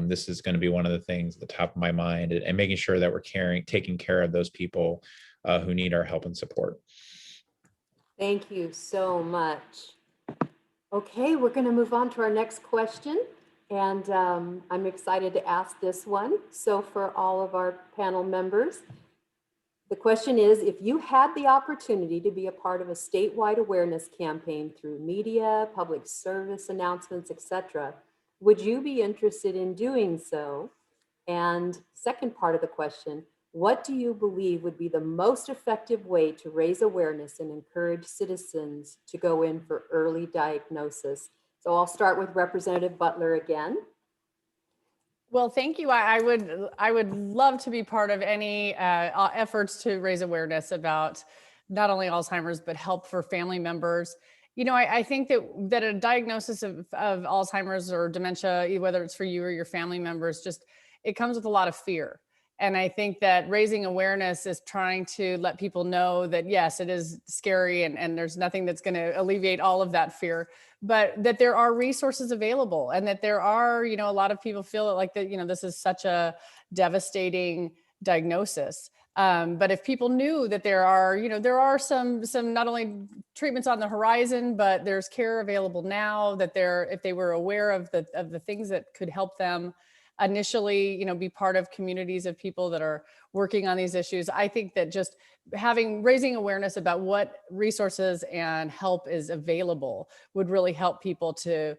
this is going to be one of the things at the top of my mind, and making sure that we're taking care of those people who need our help and support. Thank you so much. Okay, we're going to move on to our next question. And I'm excited to ask this one. So for all of our panel members, the question is, if you had the opportunity to be a part of a statewide awareness campaign through media, public service announcements, etc., would you be interested in doing so? And second part of the question, what do you believe would be the most effective way to raise awareness and encourage citizens to go in for early diagnosis? So I'll start with Representative Butler again. Well, thank you. I would love to be part of any efforts to raise awareness about not only Alzheimer's, but help for family members. You know, I think that a diagnosis of Alzheimer's or dementia, whether it's for you or your family members, just it comes with a lot of fear. And I think that raising awareness is trying to let people know that, yes, it is scary and there's nothing that's going to alleviate all of that fear, but that there are resources available, and that there are, you know, a lot of people feel like that, you know, this is such a devastating diagnosis. But if people knew that there are, you know, there are some not only treatments on the horizon, but there's care available now, that if they were aware of the things that could help them initially, you know, be part of communities of people that are working on these issues. I think that just raising awareness about what resources and help is available would really help people to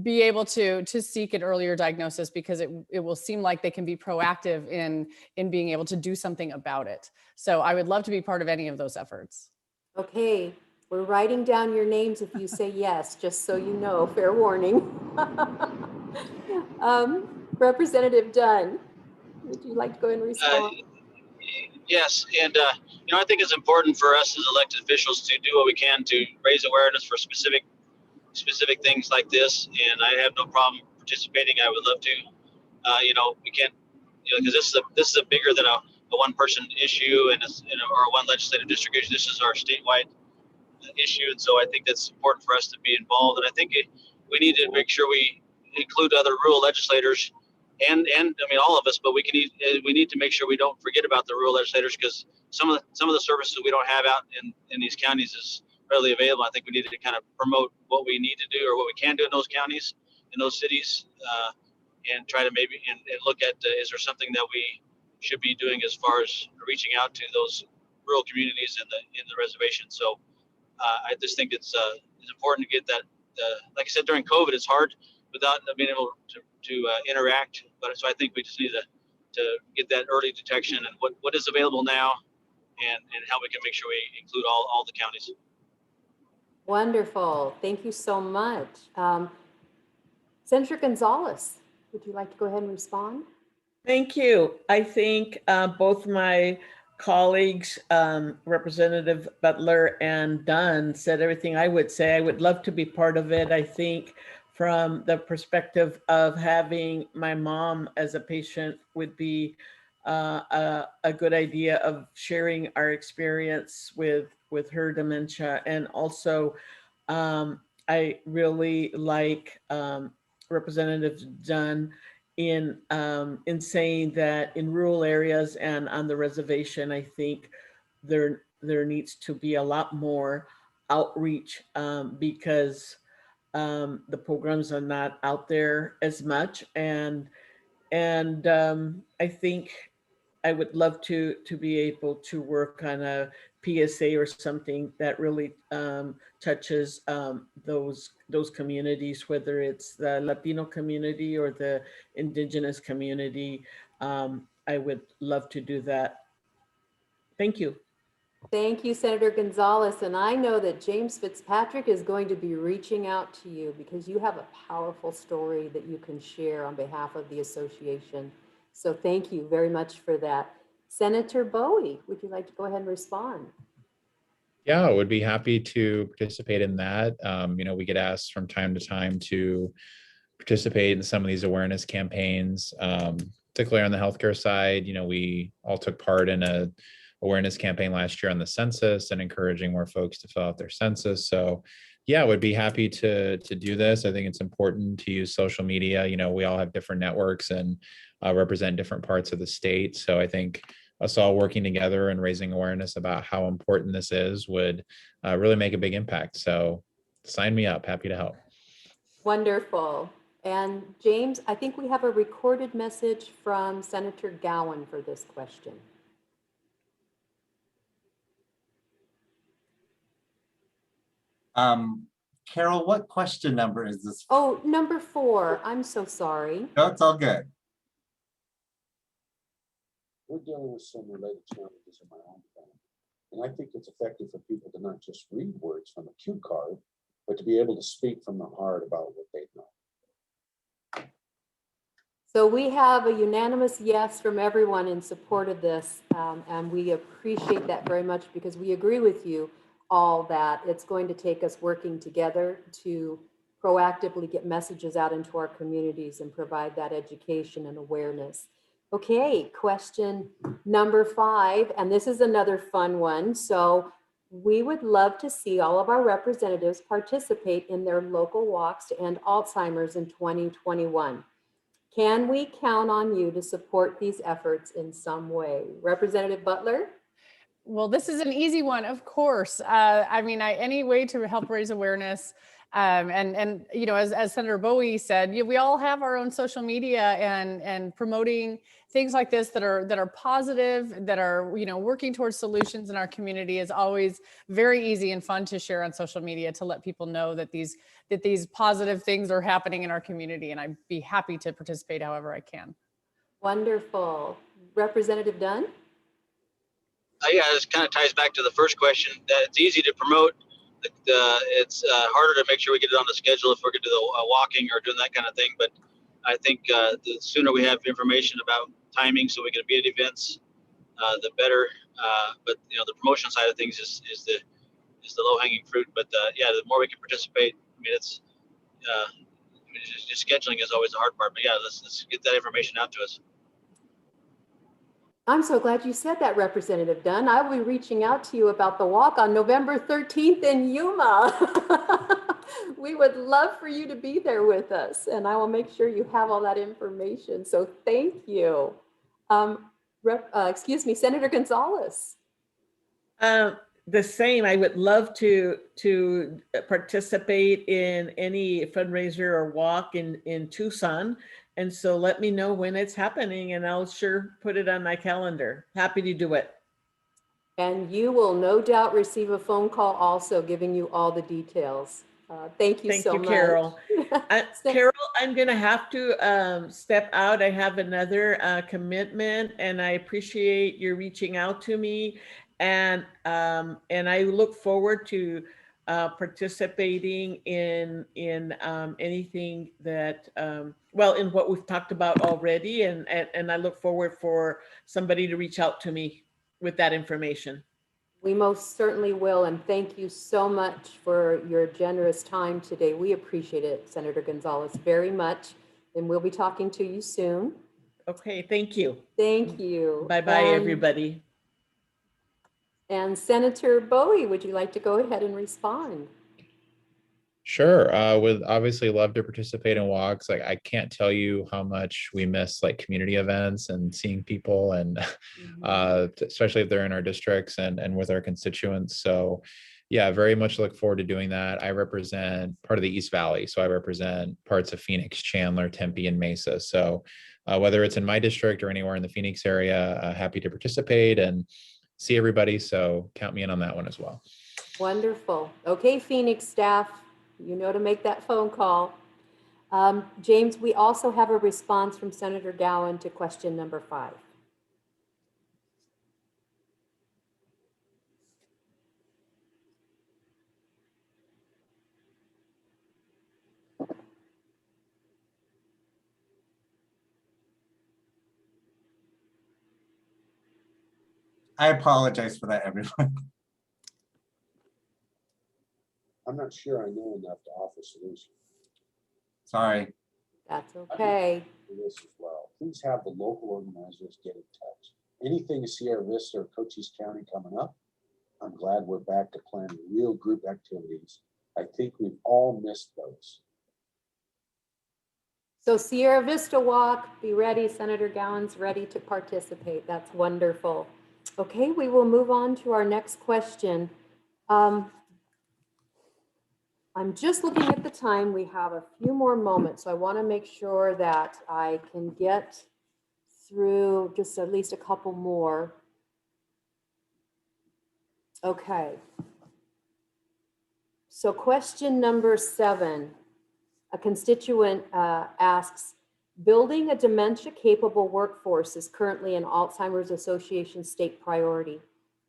be able to seek an earlier diagnosis, because it will seem like they can be proactive in being able to do something about it. So I would love to be part of any of those efforts. Okay, we're writing down your names if you say yes, just so you know, fair warning. Representative Dunn, would you like to go and respond? Yes, and you know, I think it's important for us as elected officials to do what we can to raise awareness for specific things like this. And I have no problem participating. I would love to. You know, we can't, you know, because this is a bigger than a one-person issue and or one legislative district issue. This is our statewide issue, and so I think that's important for us to be involved. And I think we need to make sure we include other rural legislators and I mean all of us, but we need to make sure we don't forget about the rural legislators, because some of the services we don't have out in these counties is readily available. I think we need to kind of promote what we need to do or what we can do in those counties, in those cities, and try to maybe and look at is there something that we should be doing as far as reaching out to those rural communities in the reservation. So I just think it's important to get that. Like I said, during COVID, it's hard without being able to interact. But so I think we just need to get that early detection and what is available now, and how we can make sure we include all the counties. Wonderful. Thank you so much. Senator Gonzalez, would you like to go ahead and respond? Thank you. I think both my colleagues, Representative Butler and Dunn, said everything I would say. I would love to be part of it. I think from the perspective of having my mom as a patient would be a good idea of sharing our experience with her dementia. And also, I really like Representative Dunn in saying that in rural areas and on the reservation, I think there needs to be a lot more outreach because the programs are not out there as much, and I think I would love to be able to work on a PSA or something that really touches those communities, whether it's the Latino community or the indigenous community. I would love to do that. Thank you. Thank you, Senator Gonzalez. And I know that James Fitzpatrick is going to be reaching out to you because you have a powerful story that you can share on behalf of the association. So thank you very much for that. Senator Bowie, would you like to go ahead and respond? Yeah, I would be happy to participate in that. We get asked from time to time to participate in some of these awareness campaigns, particularly on the healthcare side. We all took part in a awareness campaign last year on the census and encouraging more folks to fill out their census. So yeah, I would be happy to do this. I think it's important to use social media. We all have different networks and represent different parts of the state. So I think us all working together and raising awareness about how important this is would really make a big impact. So sign me up, happy to help. Wonderful. And James, I think we have a recorded message from Senator Gowan for this question. Carol, what question number is this? Oh, number 4. I'm so sorry. No, it's all good. We're dealing with some related challenges in my own family. And I think it's effective for people to not just read words from a cue card, but to be able to speak from the heart about what they know. So we have a unanimous yes from everyone in support of this. And we appreciate that very much because we agree with you all that it's going to take us working together to proactively get messages out into our communities and provide that education and awareness. Okay, question number 5, and this is another fun one. So we would love to see all of our representatives participate in their local walks to end Alzheimer's in 2021. Can we count on you to support these efforts in some way? Representative Butler? Well, this is an easy one, of course. Any way to help raise awareness. And as Senator Bowie said, we all have our own social media and promoting things like this that are positive, that are, working towards solutions in our community is always very easy and fun to share on social media to let people know that these positive things are happening in our community. And I'd be happy to participate however I can. Wonderful. Representative Dunn? Yeah, this kind of ties back to the first question. It's easy to promote. It's harder to make sure we get it on the schedule if we're going to do the walking or doing that kind of thing. But I think the sooner we have information about timing so we can be at events, the better. But the promotion side of things is the low-hanging fruit. But yeah, the more we can participate, it's just scheduling is always the hard part. But yeah, let's get that information out to us. I'm so glad you said that, Representative Dunn. I will be reaching out to you about the walk on November 13th in Yuma. We would love for you to be there with us, and I will make sure you have all that information. So thank you. Excuse me, Senator Gonzalez. The same. I would love to participate in any fundraiser or walk in Tucson. And so let me know when it's happening and I'll sure put it on my calendar. Happy to do it. And you will no doubt receive a phone call also giving you all the details. Thank you so much. Carol. Carol, I'm going to have to step out. I have another commitment, and I appreciate you reaching out to me. And I look forward to participating in anything that, well, in what we've talked about already. And I look forward for somebody to reach out to me with that information. We most certainly will, and thank you so much for your generous time today. We appreciate it, Senator Gonzalez, very much, and we'll be talking to you soon. Okay, thank you. Thank you. Bye-bye, everybody. And Senator Bowie, would you like to go ahead and respond? Sure. Would obviously love to participate in walks. Like, I can't tell you how much we miss like community events and seeing people, and especially if they're in our districts and with our constituents. So yeah, very much look forward to doing that. I represent part of the East Valley. So I represent parts of Phoenix, Chandler, Tempe, and Mesa. So whether it's in my district or anywhere in the Phoenix area, happy to participate and see everybody. So count me in on that one as well. Wonderful. Okay, Phoenix staff, you know to make that phone call. James, we also have a response from Senator Gowan to question number 5. I apologize for that, everyone. I'm not sure I know enough to offer solutions. Sorry. That's okay. For this as well. Please have the local organizers get in touch. Anything in Sierra Vista or Cochise County coming up, I'm glad we're back to planning real group activities. I think we've all missed those. So Sierra Vista Walk, be ready. Senator Gowan's ready to participate. That's wonderful. Okay, we will move on to our next question. I'm just looking at the time. We have a few more moments, so I want to make sure that I can get through just at least a couple more. Okay. So question number 7, a constituent asks, building a dementia-capable workforce is currently an Alzheimer's Association state priority.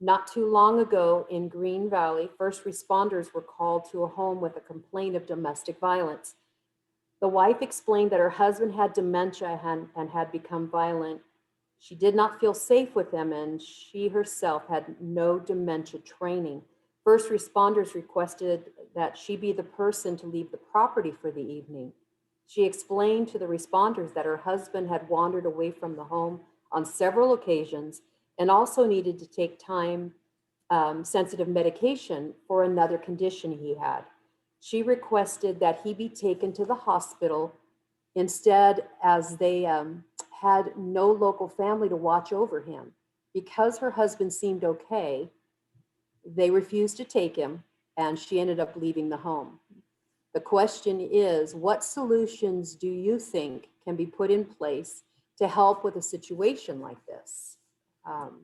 Not too long ago in Green Valley, first responders were called to a home with a complaint of domestic violence. The wife explained that her husband had dementia and had become violent. She did not feel safe with him, and she herself had no dementia training. First responders requested that she be the person to leave the property for the evening. She explained to the responders that her husband had wandered away from the home on several occasions and also needed to take time-sensitive medication for another condition he had. She requested that he be taken to the hospital instead, as they had no local family to watch over him. Because her husband seemed okay, they refused to take him, and she ended up leaving the home. The question is, what solutions do you think can be put in place to help with a situation like this?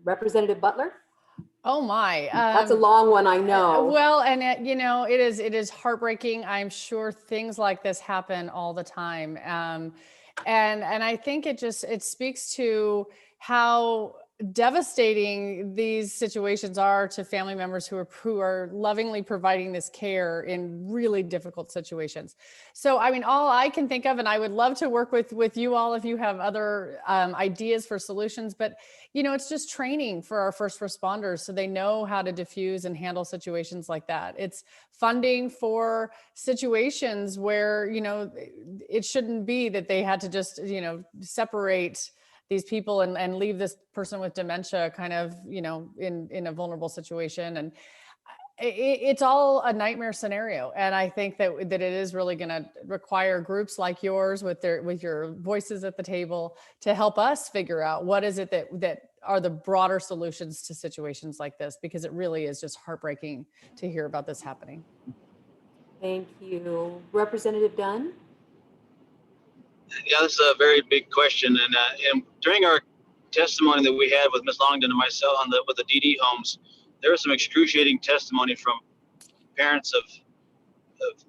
Representative Butler? Oh my. That's a long one, I know. Well, and it is heartbreaking. I'm sure things like this happen all the time. And I think it speaks to how devastating these situations are to family members who are lovingly providing this care in really difficult situations. So, I mean, all I can think of, and I would love to work with you all if you have other ideas for solutions, but it's just training for our first responders so they know how to diffuse and handle situations like that. It's funding for situations where, it shouldn't be that they had to just, separate these people and leave this person with dementia kind of, in a vulnerable situation. And it's all a nightmare scenario. And I think that it is really going to require groups like yours with your voices at the table to help us figure out what is it that are the broader solutions to situations like this, because it really is just heartbreaking to hear about this happening. Thank you. Representative Dunn? Yeah, this is a very big question. And during our testimony that we had with Ms. Longden and myself with the DD homes, there was some excruciating testimony from parents of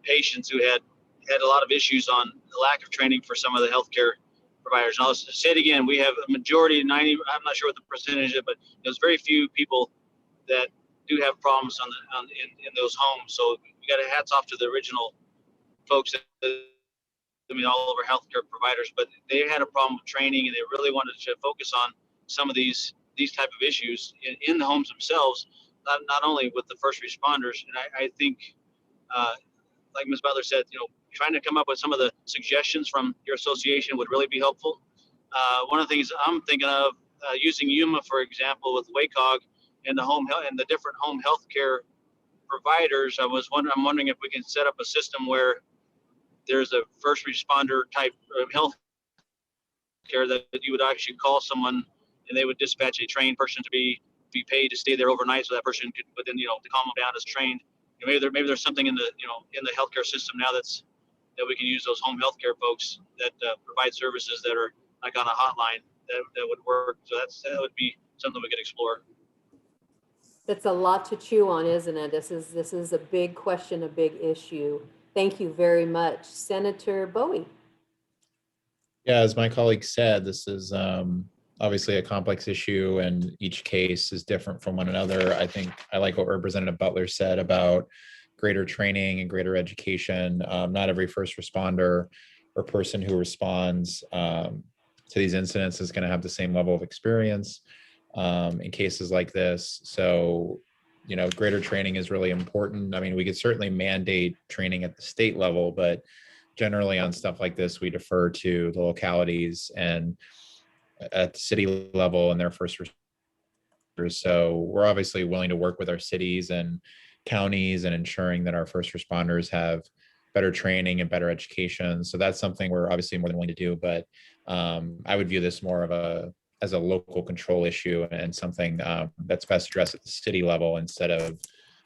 patients who had a lot of issues on the lack of training for some of the healthcare providers. And I'll say it again, we have a majority, 90, I'm not sure what the percentage is, but there's very few people that do have problems in those homes. So we got a hats off to the original folks, all of our healthcare providers, but they had a problem with training, and they really wanted to focus on some of these type of issues in the homes themselves, not only with the first responders. And I think, like Ms. Butler said, trying to come up with some of the suggestions from your association would really be helpful. One of the things I'm thinking of, using Yuma, for example, with WACOG and the different home health care providers, I'm wondering if we can set up a system where there's a first responder type of health care that you would actually call someone and they would dispatch a trained person to be paid to stay there overnight, so that person could, within, to calm them down, as trained. Maybe there's something in the healthcare system now that we can use those home healthcare folks that provide services that are like on a hotline that would work. So that would be something we could explore. That's a lot to chew on, isn't it? This is a big question, a big issue. Thank you very much. Senator Bowie. Yeah, as my colleague said, this is obviously a complex issue, and each case is different from one another. I think I like what Representative Butler said about greater training and greater education. Not every first responder or person who responds to these incidents is going to have the same level of experience in cases like this. So, greater training is really important. I mean, we could certainly mandate training at the state level, but generally on stuff like this, we defer to the localities and at the city level and their first responders. So we're obviously willing to work with our cities and counties and ensuring that our first responders have better training and better education. So that's something we're obviously more than willing to do, but I would view this more of as a local control issue and something that's best addressed at the city level instead of,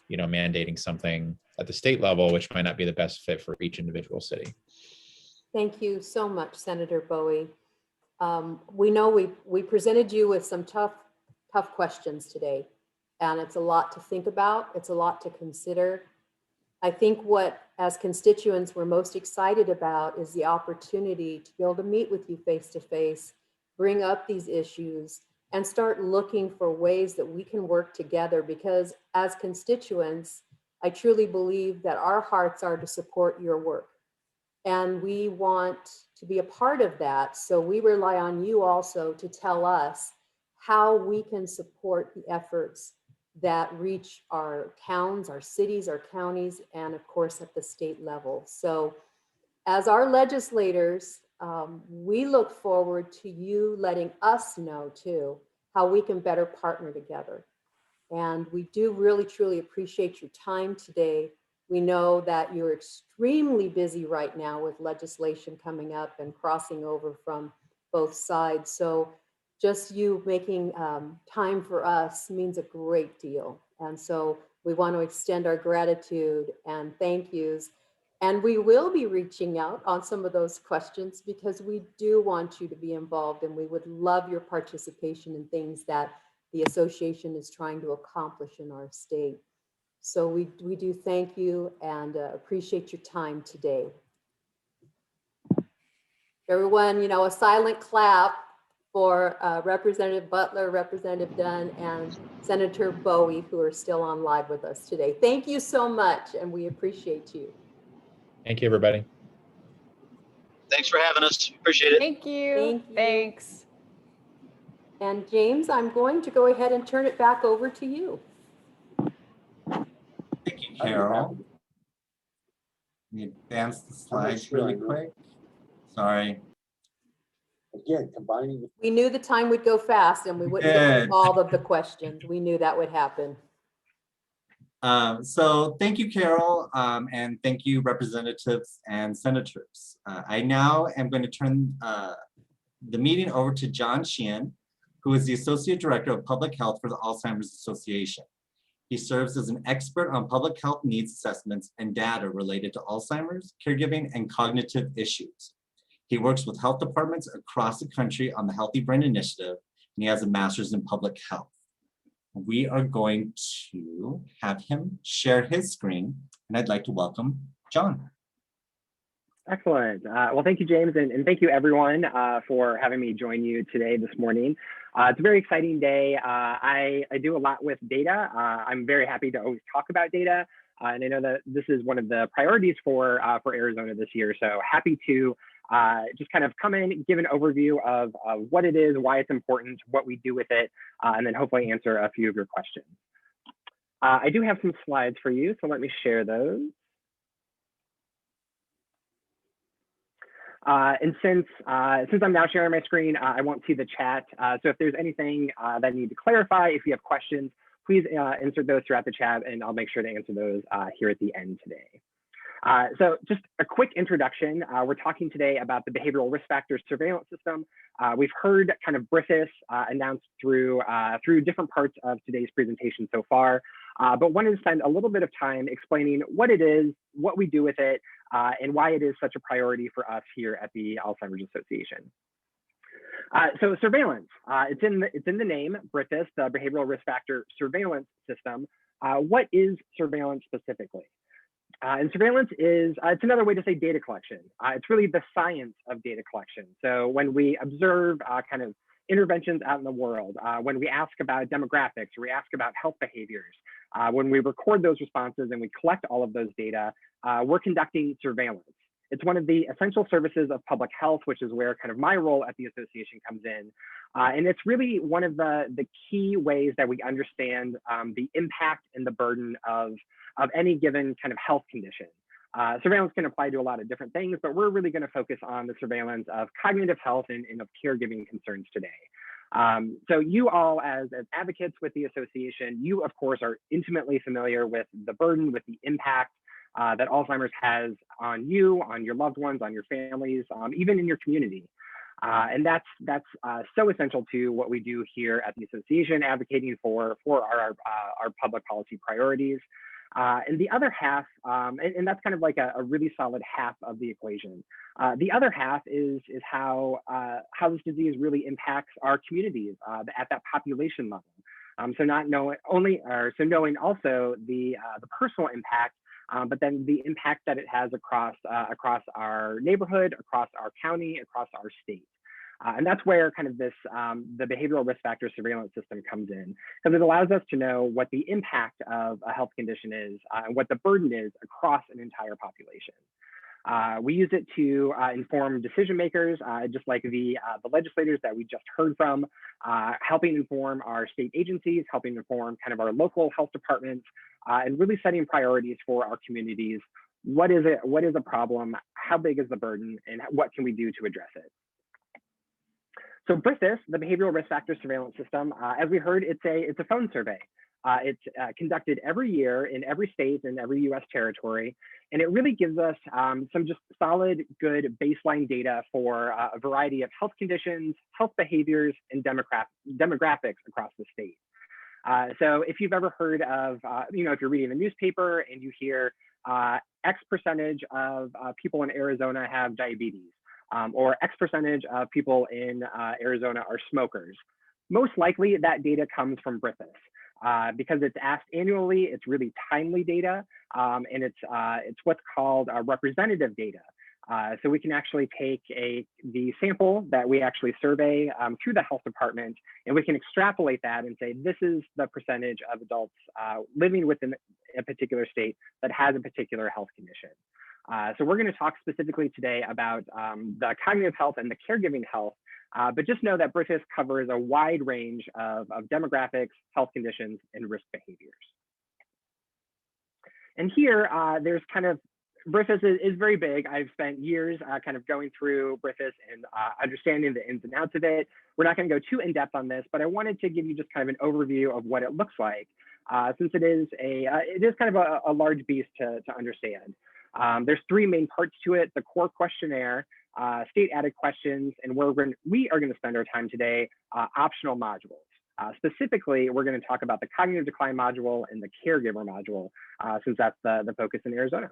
mandating something at the state level, which might not be the best fit for each individual city. Thank you so much, Senator Bowie. We know we presented you with some tough questions today, and it's a lot to think about. It's a lot to consider. I think what, as constituents, we're most excited about is the opportunity to be able to meet with you face to face, bring up these issues, and start looking for ways that we can work together, because as constituents, I truly believe that our hearts are to support your work. And we want to be a part of that. So we rely on you also to tell us how we can support the efforts that reach our towns, our cities, our counties, and of course at the state level. So as our legislators, we look forward to you letting us know too how we can better partner together. And we do really, truly appreciate your time today. We know that you're extremely busy right now with legislation coming up and crossing over from both sides. So just you making time for us means a great deal. And so we want to extend our gratitude and thank yous. And we will be reaching out on some of those questions because we do want you to be involved, and we would love your participation in things that the association is trying to accomplish in our state. So we do thank you and appreciate your time today. Everyone, a silent clap for Representative Butler, Representative Dunn, and Senator Bowie, who are still on live with us today. Thank you so much, and we appreciate you. Thank you, everybody. Thanks for having us. Appreciate it. Thank you. Thank you. Thanks. And James, I'm going to go ahead and turn it back over to you. Thank you, Carol. Let me advance the slides really quick. Sorry. Again, combining. We knew the time would go fast and we wouldn't get to all of the questions. We knew that would happen. So thank you, Carol, and thank you, representatives and senators. I now am going to turn the meeting over to John Sheehan, who is the Associate Director of Public Health for the Alzheimer's Association. He serves as an expert on public health needs assessments and data related to Alzheimer's, caregiving, and cognitive issues. He works with health departments across the country on the Healthy Brain Initiative, and he has a master's in public health. We are going to have him share his screen, and I'd like to welcome John. Excellent. Well, thank you, James, and thank you, everyone, for having me join you today, this morning. It's a very exciting day. I do a lot with data. I'm very happy to always talk about data, and I know that this is one of the priorities for Arizona this year. So happy to just kind of come in, give an overview of what it is, why it's important, what we do with it, and then hopefully answer a few of your questions. I do have some slides for you, so let me share those. And since I'm now sharing my screen, I won't see the chat. So if there's anything that I need to clarify, if you have questions, please insert those throughout the chat, and I'll make sure to answer those here at the end today. So just a quick introduction. We're talking today about the behavioral risk factors surveillance system. We've heard kind of BRIFIS announced through different parts of today's presentation so far, but wanted to spend a little bit of time explaining what it is, what we do with it, and why it is such a priority for us here at the Alzheimer's Association. So surveillance, it's in the name, BRIFIS, the Behavioral Risk Factor Surveillance System. What is surveillance specifically? And surveillance is, it's another way to say data collection. It's really the science of data collection. So when we observe kind of interventions out in the world, when we ask about demographics, or we ask about health behaviors, when we record those responses and we collect all of those data, we're conducting surveillance. It's one of the essential services of public health, which is where kind of my role at the association comes in. And it's really one of the key ways that we understand the impact and the burden of any given kind of health condition. Surveillance can apply to a lot of different things, but we're really going to focus on the surveillance of cognitive health and of caregiving concerns today. So you all as advocates with the association, you of course are intimately familiar with the burden, with the impact that Alzheimer's has on you, on your loved ones, on your families, even in your community. And that's so essential to what we do here at the association, advocating for our public policy priorities. And the other half, and that's kind of like a really solid half of the equation. The other half is how this disease really impacts our communities at that population level. So knowing also the personal impact, but then the impact that it has across our neighborhood, across our county, across our state. And that's where kind of this, the behavioral risk factor surveillance system comes in, because it allows us to know what the impact of a health condition is and what the burden is across an entire population. We use it to inform decision makers, just like the legislators that we just heard from, helping inform our state agencies, helping inform kind of our local health departments, and really setting priorities for our communities. What is it? What is a problem? How big is the burden? And what can we do to address it? So BRIFIS, the Behavioral Risk Factor Surveillance System, as we heard, it's a phone survey. It's conducted every year in every state and every US territory. And it really gives us some just solid, good baseline data for a variety of health conditions, health behaviors, and demographics across the state. So if you've ever heard of, if you're reading the newspaper and you hear X percentage of people in Arizona have diabetes, or X percentage of people in Arizona are smokers, most likely that data comes from BRIFIS. Because it's asked annually, it's really timely data, and it's what's called representative data. So we can actually take the sample that we actually survey through the health department, and we can extrapolate that and say, this is the percentage of adults living within a particular state that has a particular health condition. So we're going to talk specifically today about the cognitive health and the caregiving health, but just know that BRIFIS covers a wide range of demographics, health conditions, and risk behaviors. And here, there's kind of, BRIFIS is very big. I've spent years kind of going through BRIFIS and understanding the ins and outs of it. We're not going to go too in depth on this, but I wanted to give you just kind of an overview of what it looks like. since it is kind of a large beast to understand. There's three main parts to it: the core questionnaire, state added questions, and we are going to spend our time today, optional modules. Specifically, we're going to talk about the cognitive decline module and the caregiver module, since that's the focus in Arizona.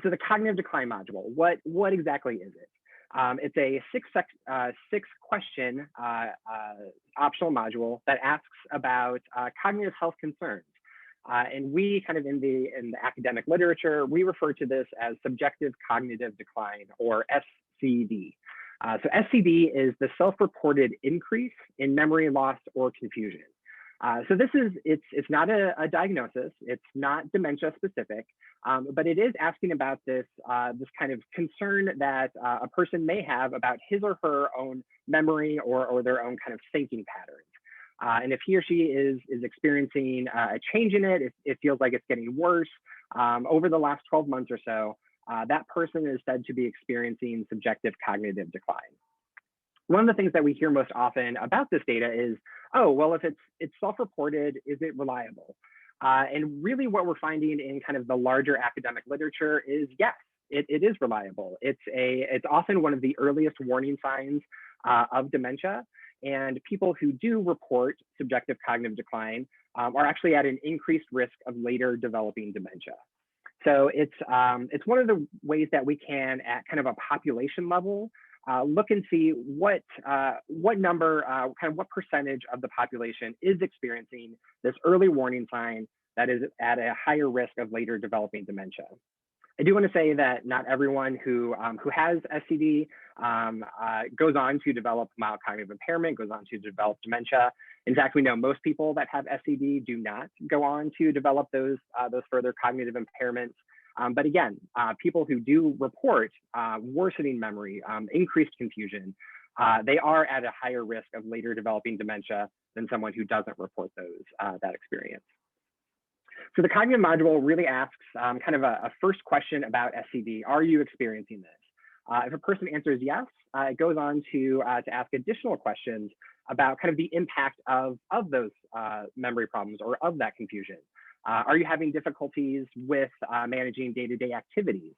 So the cognitive decline module, what exactly is it? It's a six question optional module that asks about cognitive health concerns. And we kind of in the academic literature, we refer to this as subjective cognitive decline, or SCD. So SCD is the self-reported increase in memory loss or confusion. So it's not a diagnosis, it's not dementia specific, but it is asking about this kind of concern that a person may have about his or her own memory or their own kind of thinking patterns. And if he or she is experiencing a change in it, it feels like it's getting worse over the last 12 months or so, that person is said to be experiencing subjective cognitive decline. One of the things that we hear most often about this data is, oh, well, if it's self-reported, is it reliable? And really what we're finding in kind of the larger academic literature is, yes, it is reliable. It's often one of the earliest warning signs of dementia. And people who do report subjective cognitive decline are actually at an increased risk of later developing dementia. So it's one of the ways that we can, at kind of a population level, look and see what number, kind of what percentage of the population is experiencing this early warning sign that is at a higher risk of later developing dementia. I do want to say that not everyone who has SCD goes on to develop mild cognitive impairment, goes on to develop dementia. In fact, we know most people that have SCD do not go on to develop those further cognitive impairments. But again, people who do report worsening memory, increased confusion, they are at a higher risk of later developing dementia than someone who doesn't report that experience. So the cognitive module really asks kind of a first question about SCD. Are you experiencing this? If a person answers yes, it goes on to ask additional questions about kind of the impact of those memory problems or of that confusion. Are you having difficulties with managing day-to-day activities?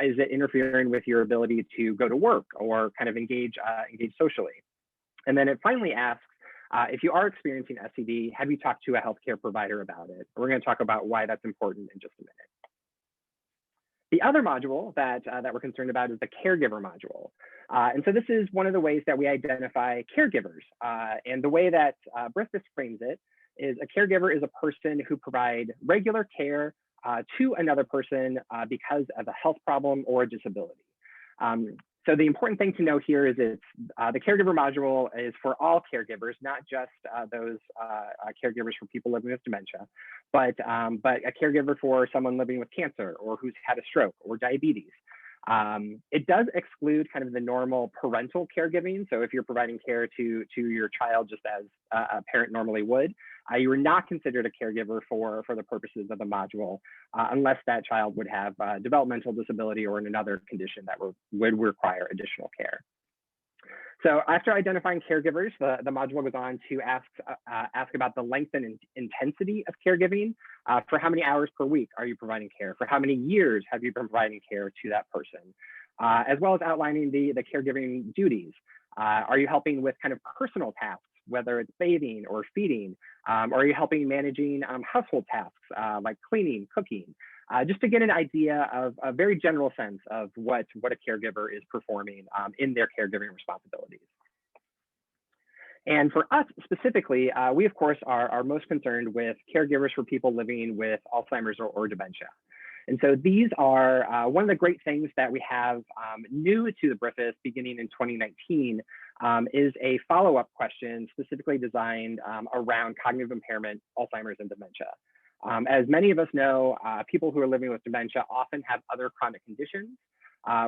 Is it interfering with your ability to go to work or kind of engage socially? And then it finally asks, if you are experiencing SCD, have you talked to a healthcare provider about it? We're going to talk about why that's important in just a minute. The other module that we're concerned about is the caregiver module. And so this is one of the ways that we identify caregivers. And the way that Briffis frames it is a caregiver is a person who provides regular care to another person because of a health problem or a disability. So the important thing to note here is the caregiver module is for all caregivers, not just those caregivers for people living with dementia, but a caregiver for someone living with cancer or who's had a stroke or diabetes. It does exclude kind of the normal parental caregiving. So if you're providing care to your child just as a parent normally would, you are not considered a caregiver for the purposes of the module, unless that child would have developmental disability or another condition that would require additional care. So after identifying caregivers, the module goes on to ask about the length and intensity of caregiving. For how many hours per week are you providing care? For how many years have you been providing care to that person? As well as outlining the caregiving duties. Are you helping with kind of personal tasks, whether it's bathing or feeding? Or are you helping managing household tasks like cleaning, cooking? Just to get an idea of a very general sense of what a caregiver is performing in their caregiving responsibilities. And for us specifically, we of course are most concerned with caregivers for people living with Alzheimer's or dementia. And so these are one of the great things that we have new to the Briffis beginning in 2019 is a follow-up question specifically designed around cognitive impairment, Alzheimer's, and dementia. As many of us know, people who are living with dementia often have other chronic conditions,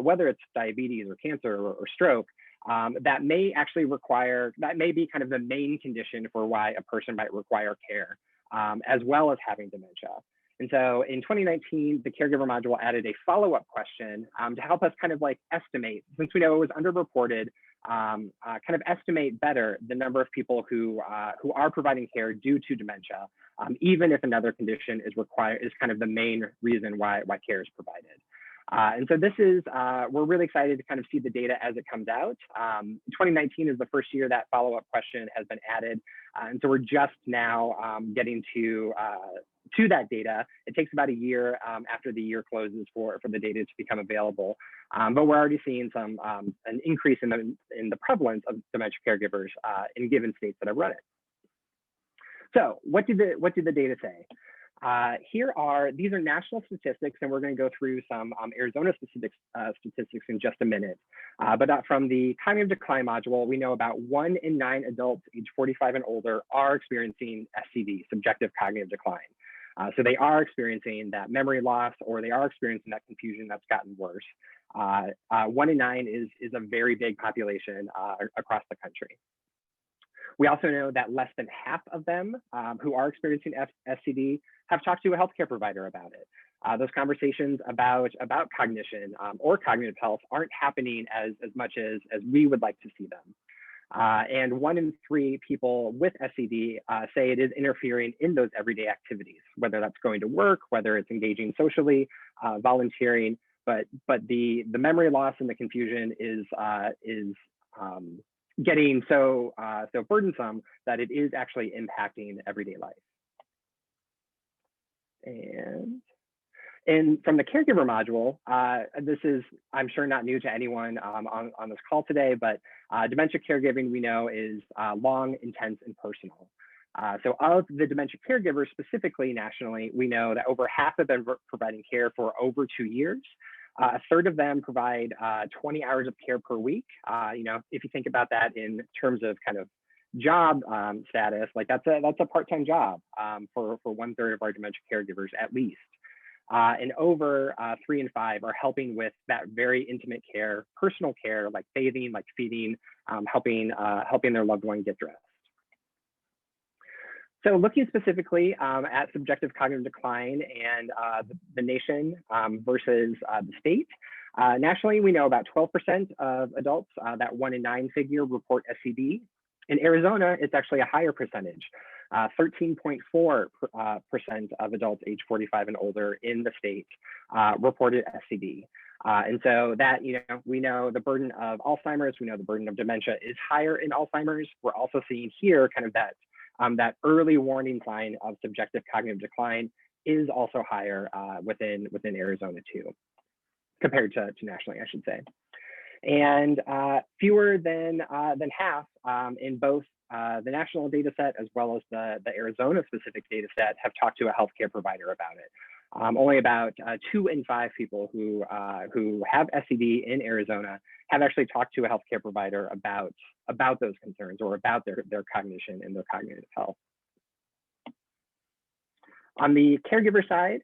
whether it's diabetes or cancer or stroke, that may actually that may be kind of the main condition for why a person might require care, as well as having dementia. And so in 2019, the caregiver module added a follow-up question to help us kind of like estimate, since we know it was underreported, kind of estimate better the number of people who are providing care due to dementia, even if another condition is kind of the main reason why care is provided. And so this is, we're really excited to kind of see the data as it comes out. 2019 is the first year that follow-up question has been added. And so we're just now getting to that data. It takes about a year after the year closes for the data to become available. But we're already seeing an increase in the prevalence of dementia caregivers in given states that have run it. So what did the data say? These are national statistics, and we're going to go through some Arizona specific statistics in just a minute. But from the cognitive decline module, we know about 1 in 9 adults age 45 and older are experiencing SCD, subjective cognitive decline. So they are experiencing that memory loss, or they are experiencing that confusion that's gotten worse. 1 in 9 is a very big population across the country. We also know that less than half of them who are experiencing SCD have talked to a healthcare provider about it. Those conversations about cognition or cognitive health aren't happening as much as we would like to see them. And 1 in 3 people with SCD say it is interfering in those everyday activities, whether that's going to work, whether it's engaging socially, volunteering, but the memory loss and the confusion is getting so burdensome that it is actually impacting everyday life. And from the caregiver module, this is, I'm sure, not new to anyone on this call today, but dementia caregiving, we know, is long, intense, and personal. So of the dementia caregivers specifically nationally, we know that over half have been providing care for over 2 years. A third of them provide 20 hours of care per week. If you think about that in terms of kind of job status, like that's a part-time job for 1/3 of our dementia caregivers at least. And over 3 and 5 are helping with that very intimate care, personal care, like bathing, like feeding, helping their loved one get dressed. So looking specifically at subjective cognitive decline and the nation versus the state, nationally, we know about 12% of adults, that 1 in 9 figure, report SCD. In Arizona, it's actually a higher percentage. 13.4% of adults age 45 and older in the state reported SCD. And so that, we know the burden of Alzheimer's, we know the burden of dementia is higher in Alzheimer's. We're also seeing here kind of that early warning sign of subjective cognitive decline is also higher within Arizona too, compared to nationally, I should say. And fewer than half in both the national data set as well as the Arizona specific data set have talked to a healthcare provider about it. Only about 2 in 5 people who have SCD in Arizona have actually talked to a healthcare provider about those concerns or about their cognition and their cognitive health. On the caregiver side,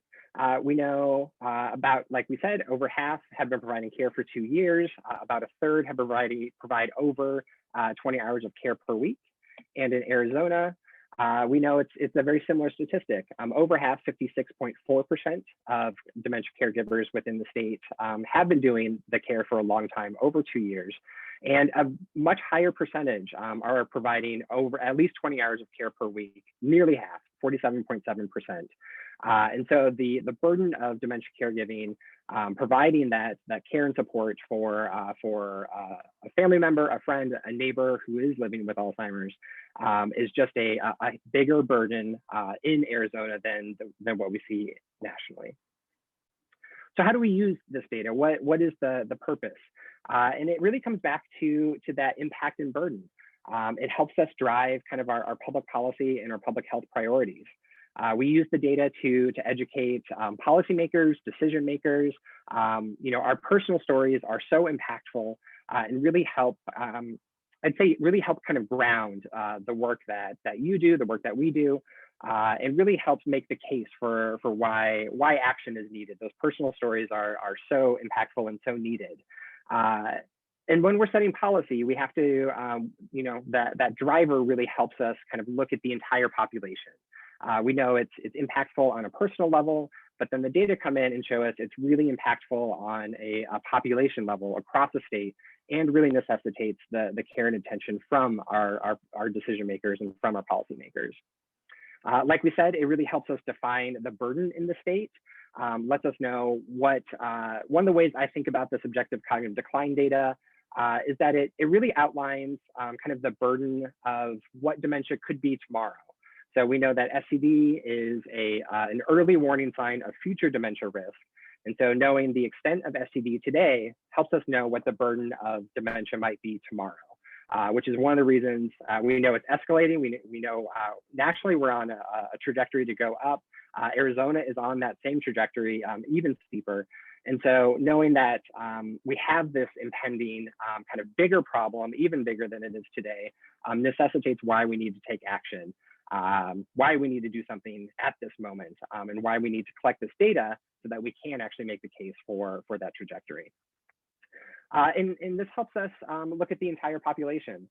we know about, like we said, over half have been providing care for 2 years. About a third have provide over 20 hours of care per week. And in Arizona, we know it's a very similar statistic. Over half, 56.4% of dementia caregivers within the state have been doing the care for a long time, over 2 years. And a much higher percentage are providing over at least 20 hours of care per week, nearly half, 47.7%. And so the burden of dementia caregiving, providing that care and support for a family member, a friend, a neighbor who is living with Alzheimer's, is just a bigger burden in Arizona than what we see nationally. So how do we use this data? What is the purpose? And it really comes back to that impact and burden. It helps us drive kind of our public policy and our public health priorities. We use the data to educate policymakers, decision makers. Our personal stories are so impactful and really help, I'd say really help kind of ground the work that you do, the work that we do, and really helps make the case for why action is needed. Those personal stories are so impactful and so needed. And when we're setting policy, we have to, that driver really helps us kind of look at the entire population. We know it's impactful on a personal level, but then the data come in and show us it's really impactful on a population level across the state and really necessitates the care and attention from our decision makers and from our policymakers. Like we said, it really helps us define the burden in the state, lets us know what, one of the ways I think about the subjective cognitive decline data is that it really outlines kind of the burden of what dementia could be tomorrow. So we know that SCD is an early warning sign of future dementia risk. And so knowing the extent of SCD today helps us know what the burden of dementia might be tomorrow, which is one of the reasons we know it's escalating. We know nationally we're on a trajectory to go up. Arizona is on that same trajectory, even steeper. And so knowing that we have this impending kind of bigger problem, even bigger than it is today, necessitates why we need to take action, why we need to do something at this moment, and why we need to collect this data so that we can actually make the case for that trajectory. And this helps us look at the entire population.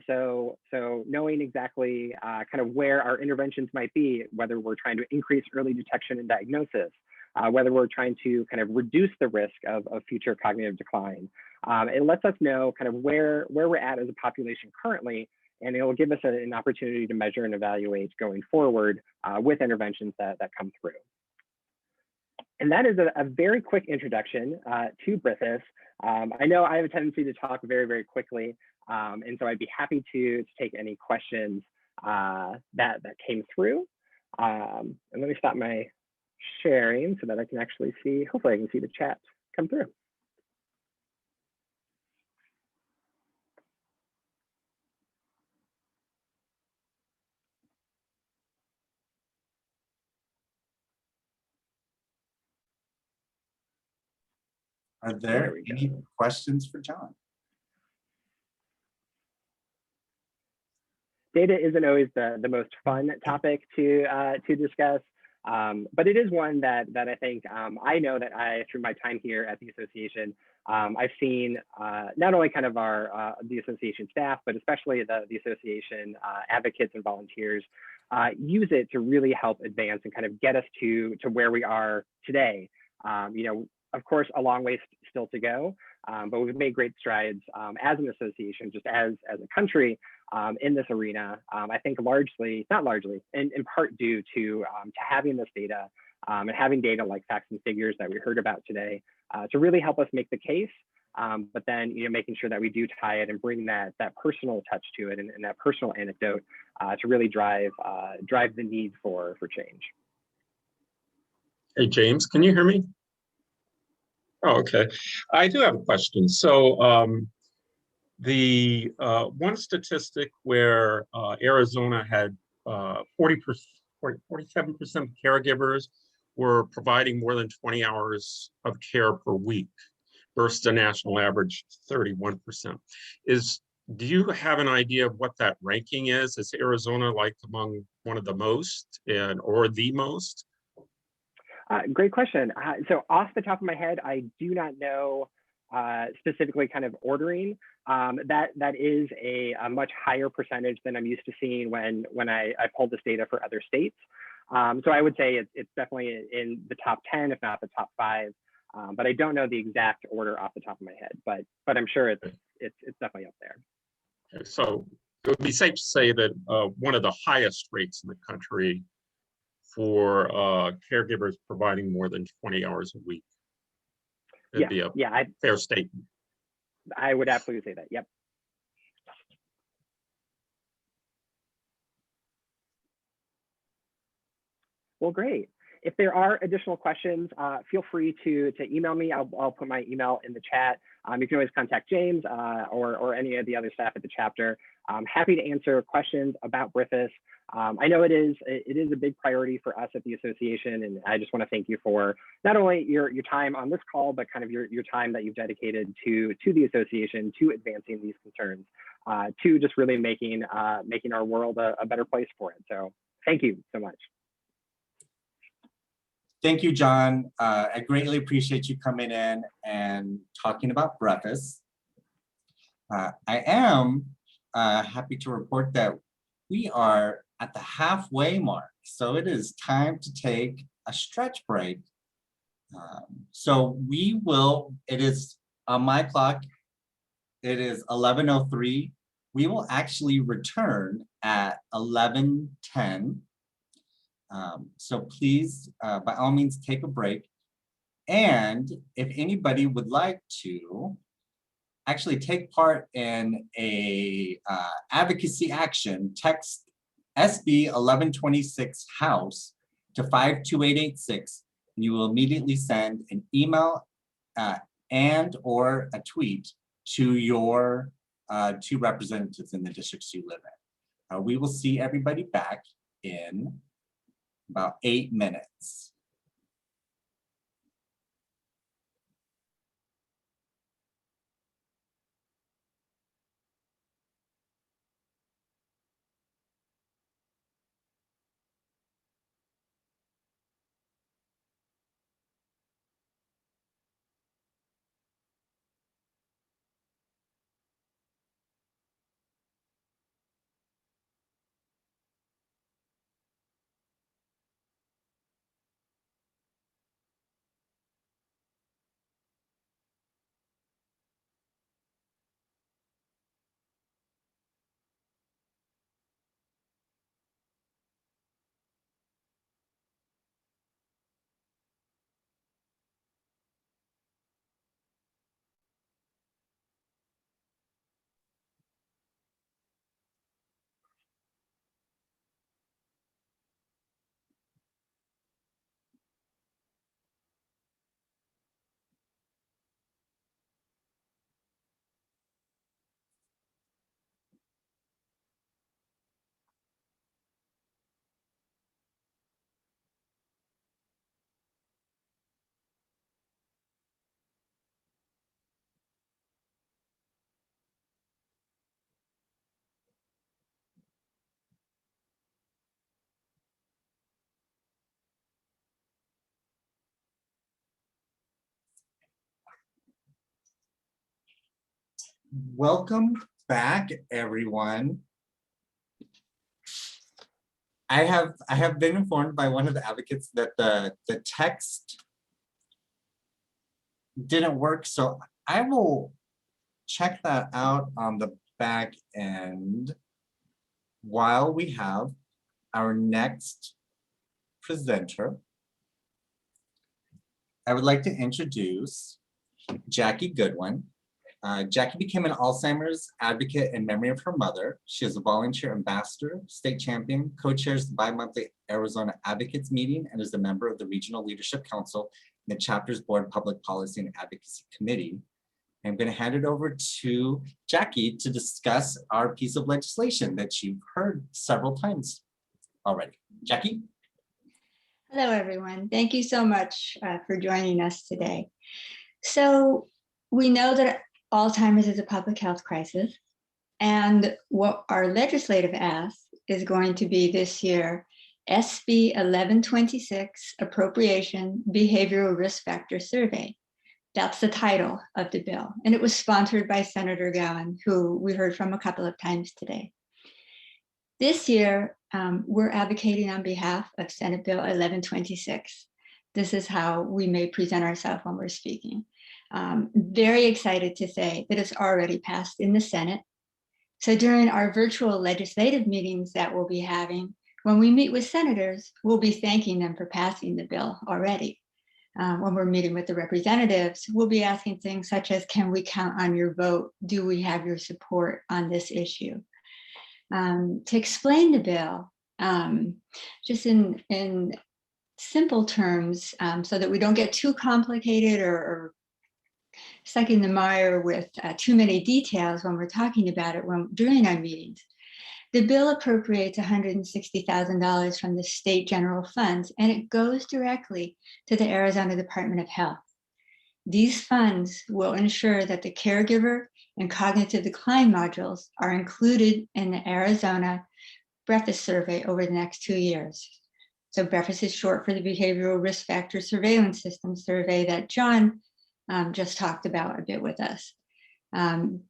So knowing exactly kind of where our interventions might be, whether we're trying to increase early detection and diagnosis, whether we're trying to kind of reduce the risk of future cognitive decline. It lets us know kind of where we're at as a population currently, and it will give us an opportunity to measure and evaluate going forward with interventions that come through. And that is a very quick introduction to Griffiths. I know I have a tendency to talk very, very quickly, and so I'd be happy to take any questions that came through. And let me stop my sharing so that I can actually see, hopefully I can see the chat come through. Are there any questions for John? Data isn't always the most fun topic to discuss, but it is one that I think I know that through my time here at the association, I've seen not only kind of the association staff, but especially the association advocates and volunteers use it to really help advance and kind of get us to where we are today. You know, of course, a long way still to go, but we've made great strides as an association, just as a country in this arena. I think largely, not largely, in part due to having this data and having data like facts and figures that we heard about today to really help us make the case, but then making sure that we do tie it and bring that personal touch to it and that personal anecdote to really drive the need for change. Hey, James, can you hear me? Oh, okay. I do have a question. So the one statistic where Arizona had 47% of caregivers were providing more than 20 hours of care per week versus the national average 31%. Do you have an idea of what that ranking is? Is Arizona like among one of the most or the most? Great question. So off the top of my head, I do not know specifically kind of ordering. That is a much higher percentage than I'm used to seeing when I pulled this data for other states. So I would say it's definitely in the top 10, if not the top 5. But I don't know the exact order off the top of my head, but I'm sure it's definitely up there. Okay, so it would be safe to say that one of the highest rates in the country for caregivers providing more than 20 hours a week. That'd be a fair statement. I would absolutely say that. Yep. Well, great. If there are additional questions, feel free to email me. I'll put my email in the chat. You can always contact James or any of the other staff at the chapter. I'm happy to answer questions about Griffiths. I know it is a big priority for us at the association, and I just want to thank you for not only your time on this call, but kind of your time that you've dedicated to the association, to advancing these concerns, to just really making our world a better place for it. So thank you so much. Thank you, John. I greatly appreciate you coming in and talking about Griffiths. I am happy to report that we are at the halfway mark. So it is time to take a stretch break. So we will, it is on my clock, it is 11:03. We will actually return at 11:10. So please, by all means, take a break. And if anybody would like to actually take part in a advocacy action, text SB 1126 House to 52886, and you will immediately send an email and or a tweet to your two representatives in the districts you live in. We will see everybody back in about 8 minutes. Welcome back, everyone. I have been informed by one of the advocates that the text didn't work, so I will check that out on the back end while we have our next presenter. I would like to introduce Jackie Goodwin. Jackie became an Alzheimer's advocate in memory of her mother. She is a volunteer ambassador, state champion, co-chairs the bi-monthly Arizona Advocates meeting, and is a member of the Regional Leadership Council and the Chapter's Board Public Policy and Advocacy Committee. I'm going to hand it over to Jackie to discuss our piece of legislation that you've heard several times already. Jackie? Hello, everyone. Thank you so much for joining us today. So we know that Alzheimer's is a public health crisis, and what our legislative ask is going to be this year, SB 1126 Appropriation Behavioral Risk Factor Survey. That's the title of the bill, and it was sponsored by Senator Gowan, who we heard from a couple of times today. This year, we're advocating on behalf of Senate Bill 1126. This is how we may present ourselves when we're speaking. Very excited to say that it's already passed in the Senate. So during our virtual legislative meetings that we'll be having, when we meet with senators, we'll be thanking them for passing the bill already. When we're meeting with the representatives, we'll be asking things such as, can we count on your vote? Do we have your support on this issue? To explain the bill, just in simple terms, so that we don't get too complicated or stuck in the mire with too many details when we're talking about it during our meetings. The bill appropriates $160,000 from the state general funds, and it goes directly to the Arizona Department of Health. These funds will ensure that the caregiver and cognitive decline modules are included in the Arizona BREFIS survey over the next 2 years. So BREFIS is short for the Behavioral Risk Factor Surveillance System survey that John just talked about a bit with us.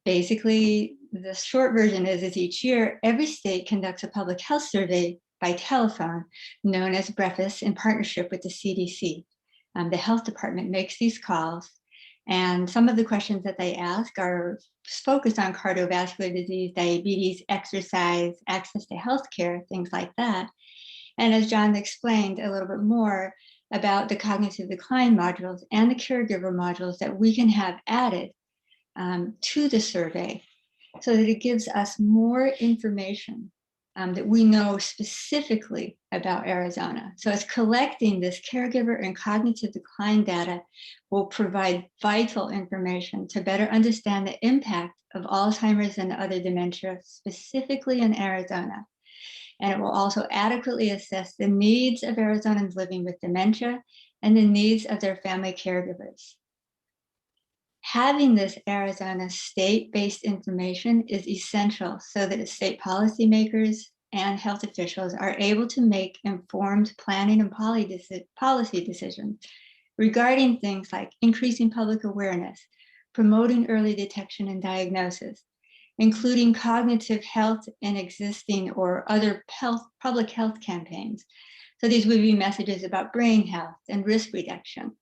Basically, the short version is each year, every state conducts a public health survey by telephone, known as breakfast, in partnership with the CDC. The health department makes these calls, and some of the questions that they ask are focused on cardiovascular disease, diabetes, exercise, access to healthcare, things like that. And as John explained a little bit more about the cognitive decline modules and the caregiver modules that we can have added to the survey so that it gives us more information that we know specifically about Arizona. So it's collecting this caregiver and cognitive decline data will provide vital information to better understand the impact of Alzheimer's and other dementia, specifically in Arizona. And it will also adequately assess the needs of Arizonans living with dementia and the needs of their family caregivers. Having this Arizona state-based information is essential so that state policymakers and health officials are able to make informed planning and policy decisions regarding things like increasing public awareness, promoting early detection and diagnosis, including cognitive health in existing or other public health campaigns. So these would be messages about brain health and risk reduction.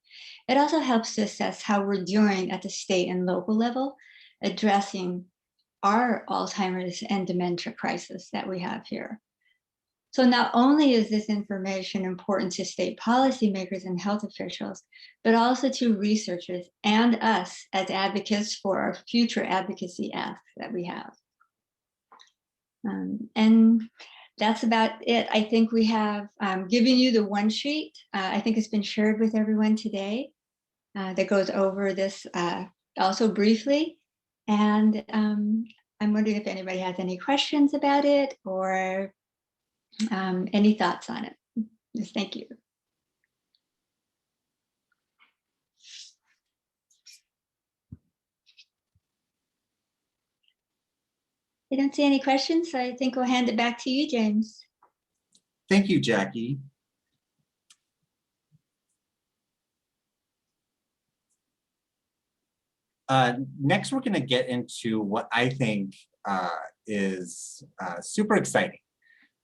It also helps to assess how we're doing at the state and local level, addressing our Alzheimer's and dementia crisis that we have here. So not only is this information important to state policymakers and health officials, but also to researchers and us as advocates for our future advocacy asks that we have. And that's about it. I think we have given you the one sheet. I think it's been shared with everyone today that goes over this also briefly. And I'm wondering if anybody has any questions about it or any thoughts on it. Just thank you. I don't see any questions, so I think we'll hand it back to you, James. Thank you, Jackie. Next, we're going to get into what I think is super exciting,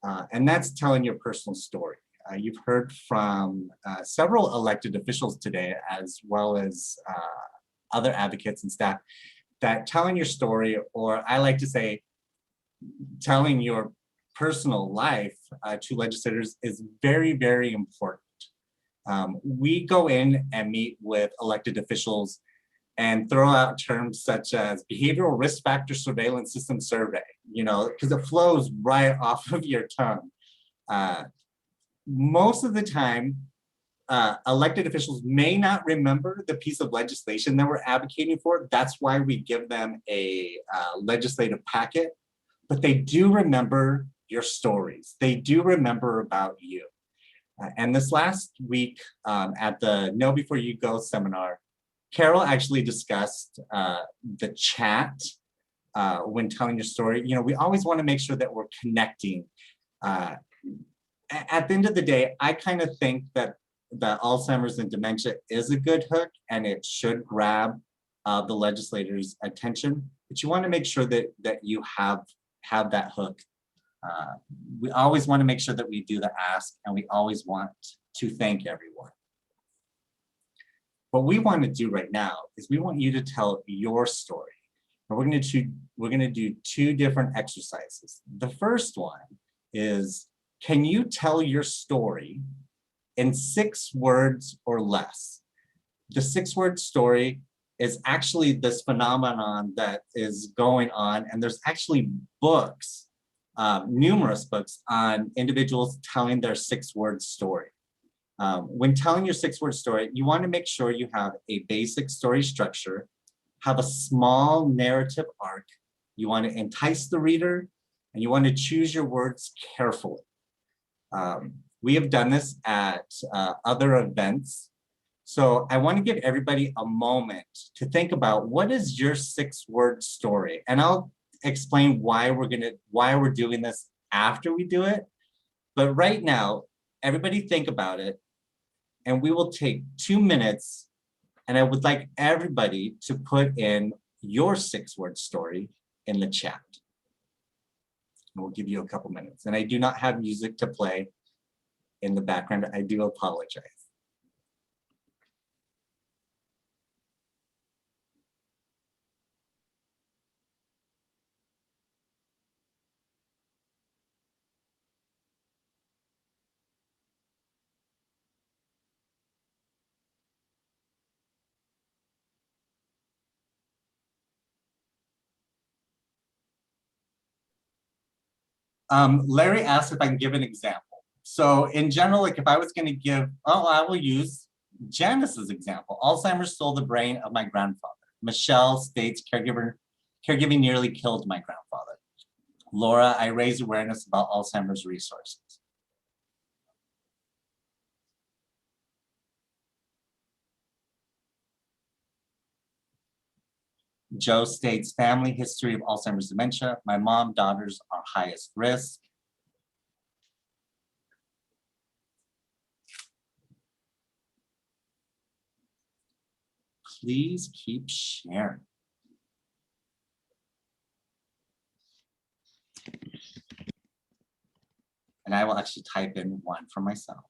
and that's telling your personal story. You've heard from several elected officials today, as well as other advocates and staff, that telling your story, or I like to say, telling your personal life to legislators is very, very important. We go in and meet with elected officials and throw out terms such as behavioral risk factor surveillance system survey, you know, because it flows right off of your tongue. Most of the time, elected officials may not remember the piece of legislation that we're advocating for. That's why we give them a legislative packet, but they do remember your stories. They do remember about you. And this last week at the Know Before You Go seminar, Carol actually discussed the chat when telling your story. You know, we always want to make sure that we're connecting. At the end of the day, I kind of think that Alzheimer's and dementia is a good hook and it should grab the legislators' attention, but you want to make sure that you have that hook. We always want to make sure that we do the ask, and we always want to thank everyone. What we want to do right now is we want you to tell your story. And we're going to do two different exercises. The first one is, can you tell your story in 6 words or less? The 6-word story is actually this phenomenon that is going on, and there's actually books, numerous books on individuals telling their 6-word story. When telling your 6-word story, you want to make sure you have a basic story structure, have a small narrative arc, you want to entice the reader, and you want to choose your words carefully. We have done this at other events. So I want to give everybody a moment to think about, what is your 6-word story? And I'll explain why we're doing this after we do it. But right now, everybody think about it, and we will take 2 minutes, and I would like everybody to put in your 6-word story in the chat. And we'll give you a couple minutes. And I do not have music to play in the background. I do apologize. Larry asked if I can give an example. So in general, like if I was going to give, I will use Janice's example. Alzheimer's stole the brain of my grandfather. Michelle states caregiving nearly killed my grandfather. Laura, I raised awareness about Alzheimer's resources. Joe states family history of Alzheimer's dementia. My mom, daughters are highest risk. Please keep sharing. And I will actually type in one for myself.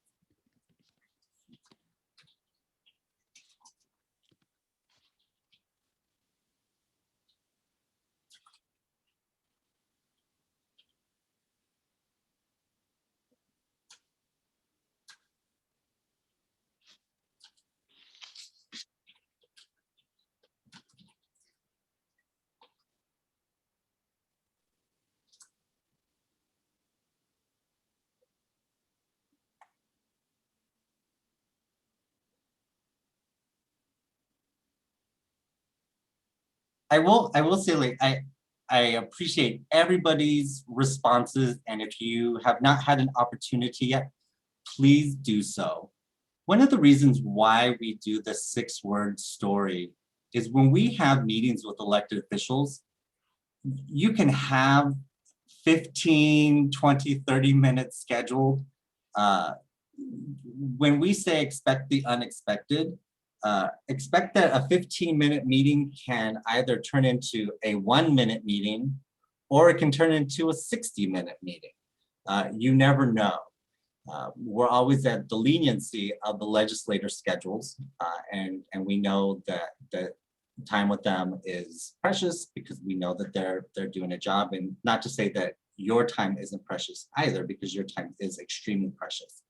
I will say, like, I appreciate everybody's responses, and if you have not had an opportunity yet, please do so. One of the reasons why we do the 6-word story is when we have meetings with elected officials, you can have 15, 20, 30 minutes scheduled. When we say expect the unexpected, expect that a 15-minute meeting can either turn into a 1-minute meeting, or it can turn into a 60-minute meeting. You never know. We're always at the leniency of the legislator schedules, and we know that the time with them is precious because we know that they're doing a job, and not to say that your time isn't precious either, because your time is extremely precious.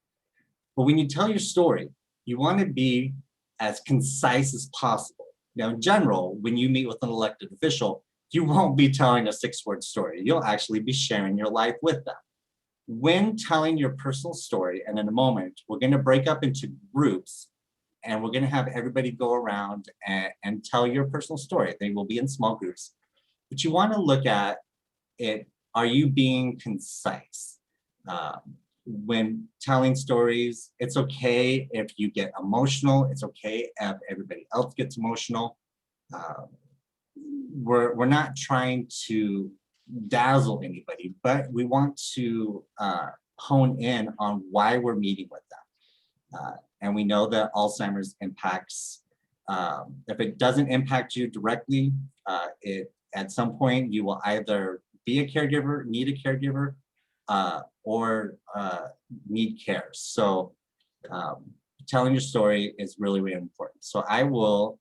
But when you tell your story, you want to be as concise as possible. Now, in general, when you meet with an elected official, you won't be telling a 6-word story. You'll actually be sharing your life with them. When telling your personal story, and in a moment, we're going to break up into groups, and we're going to have everybody go around and tell your personal story. They will be in small groups. But you want to look at it, are you being concise? When telling stories, it's okay if you get emotional. It's okay if everybody else gets emotional. We're not trying to dazzle anybody, but we want to hone in on why we're meeting with them. And we know that Alzheimer's impacts, if it doesn't impact you directly, at some point you will either be a caregiver, need a caregiver, or need care. So telling your story is really, really important. So I will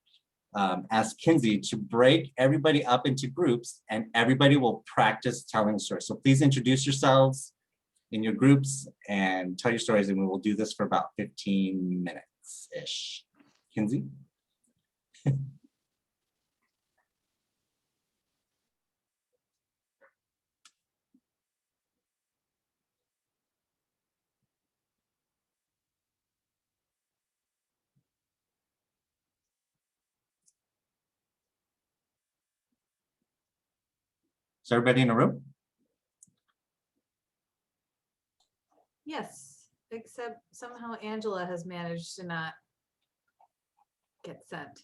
ask Kinsey to break everybody up into groups, and everybody will practice telling the story. So please introduce yourselves in your groups and tell your stories, and we will do this for about 15 minutes-ish. Kinsey? Is everybody in the room? Yes, except somehow Angela has managed to not get sent.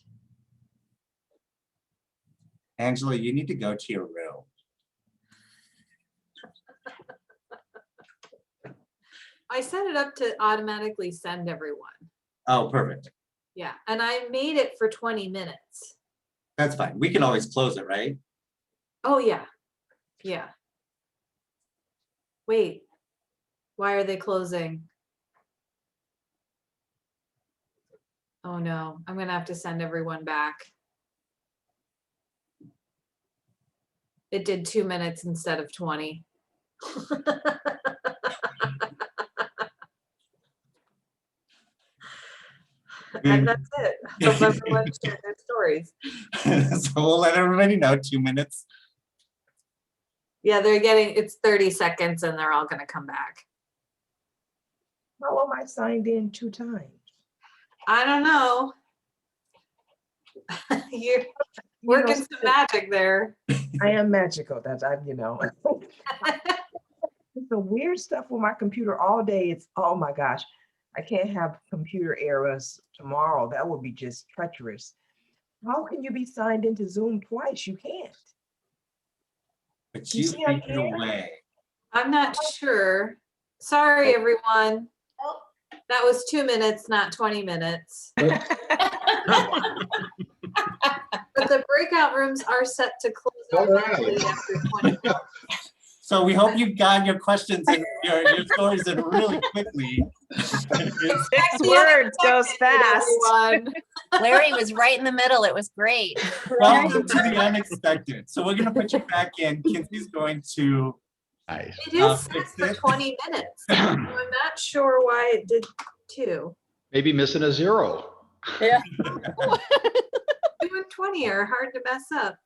Angela, you need to go to your room. I set it up to automatically send everyone. Oh, perfect. Yeah, and I made it for 20 minutes. That's fine. We can always close it, right? Oh, yeah. Yeah. Wait, why are they closing? Oh no, I'm gonna have to send everyone back. It did 2 minutes instead of 20. And that's it. Hope everyone shared their stories. So we'll let everybody know, 2 minutes. Yeah, they're getting, it's 30 seconds and they're all gonna come back. How am I signed in 2 times? I don't know. You're working some magic there. I am magical. That's It's the weird stuff with my computer all day. It's, oh my gosh, I can't have computer errors tomorrow. That would be just treacherous. How can you be signed into Zoom twice? You can't. But You you see I'm figured a here? way. I'm not sure. Sorry, everyone. That was 2 minutes, not 20 minutes. But the breakout rooms are set to close automatically after 20 minutes. So we hope you got your questions and your stories in really quickly. 6 words goes fast. Larry was right in the middle. It was great. Welcome to the unexpected. So we're gonna put you back in. Kinsey's going to It is set for 20 minutes. So I'm not sure why it did 2. Maybe missing a 0. Yeah. 2 and 20 are hard to mess up.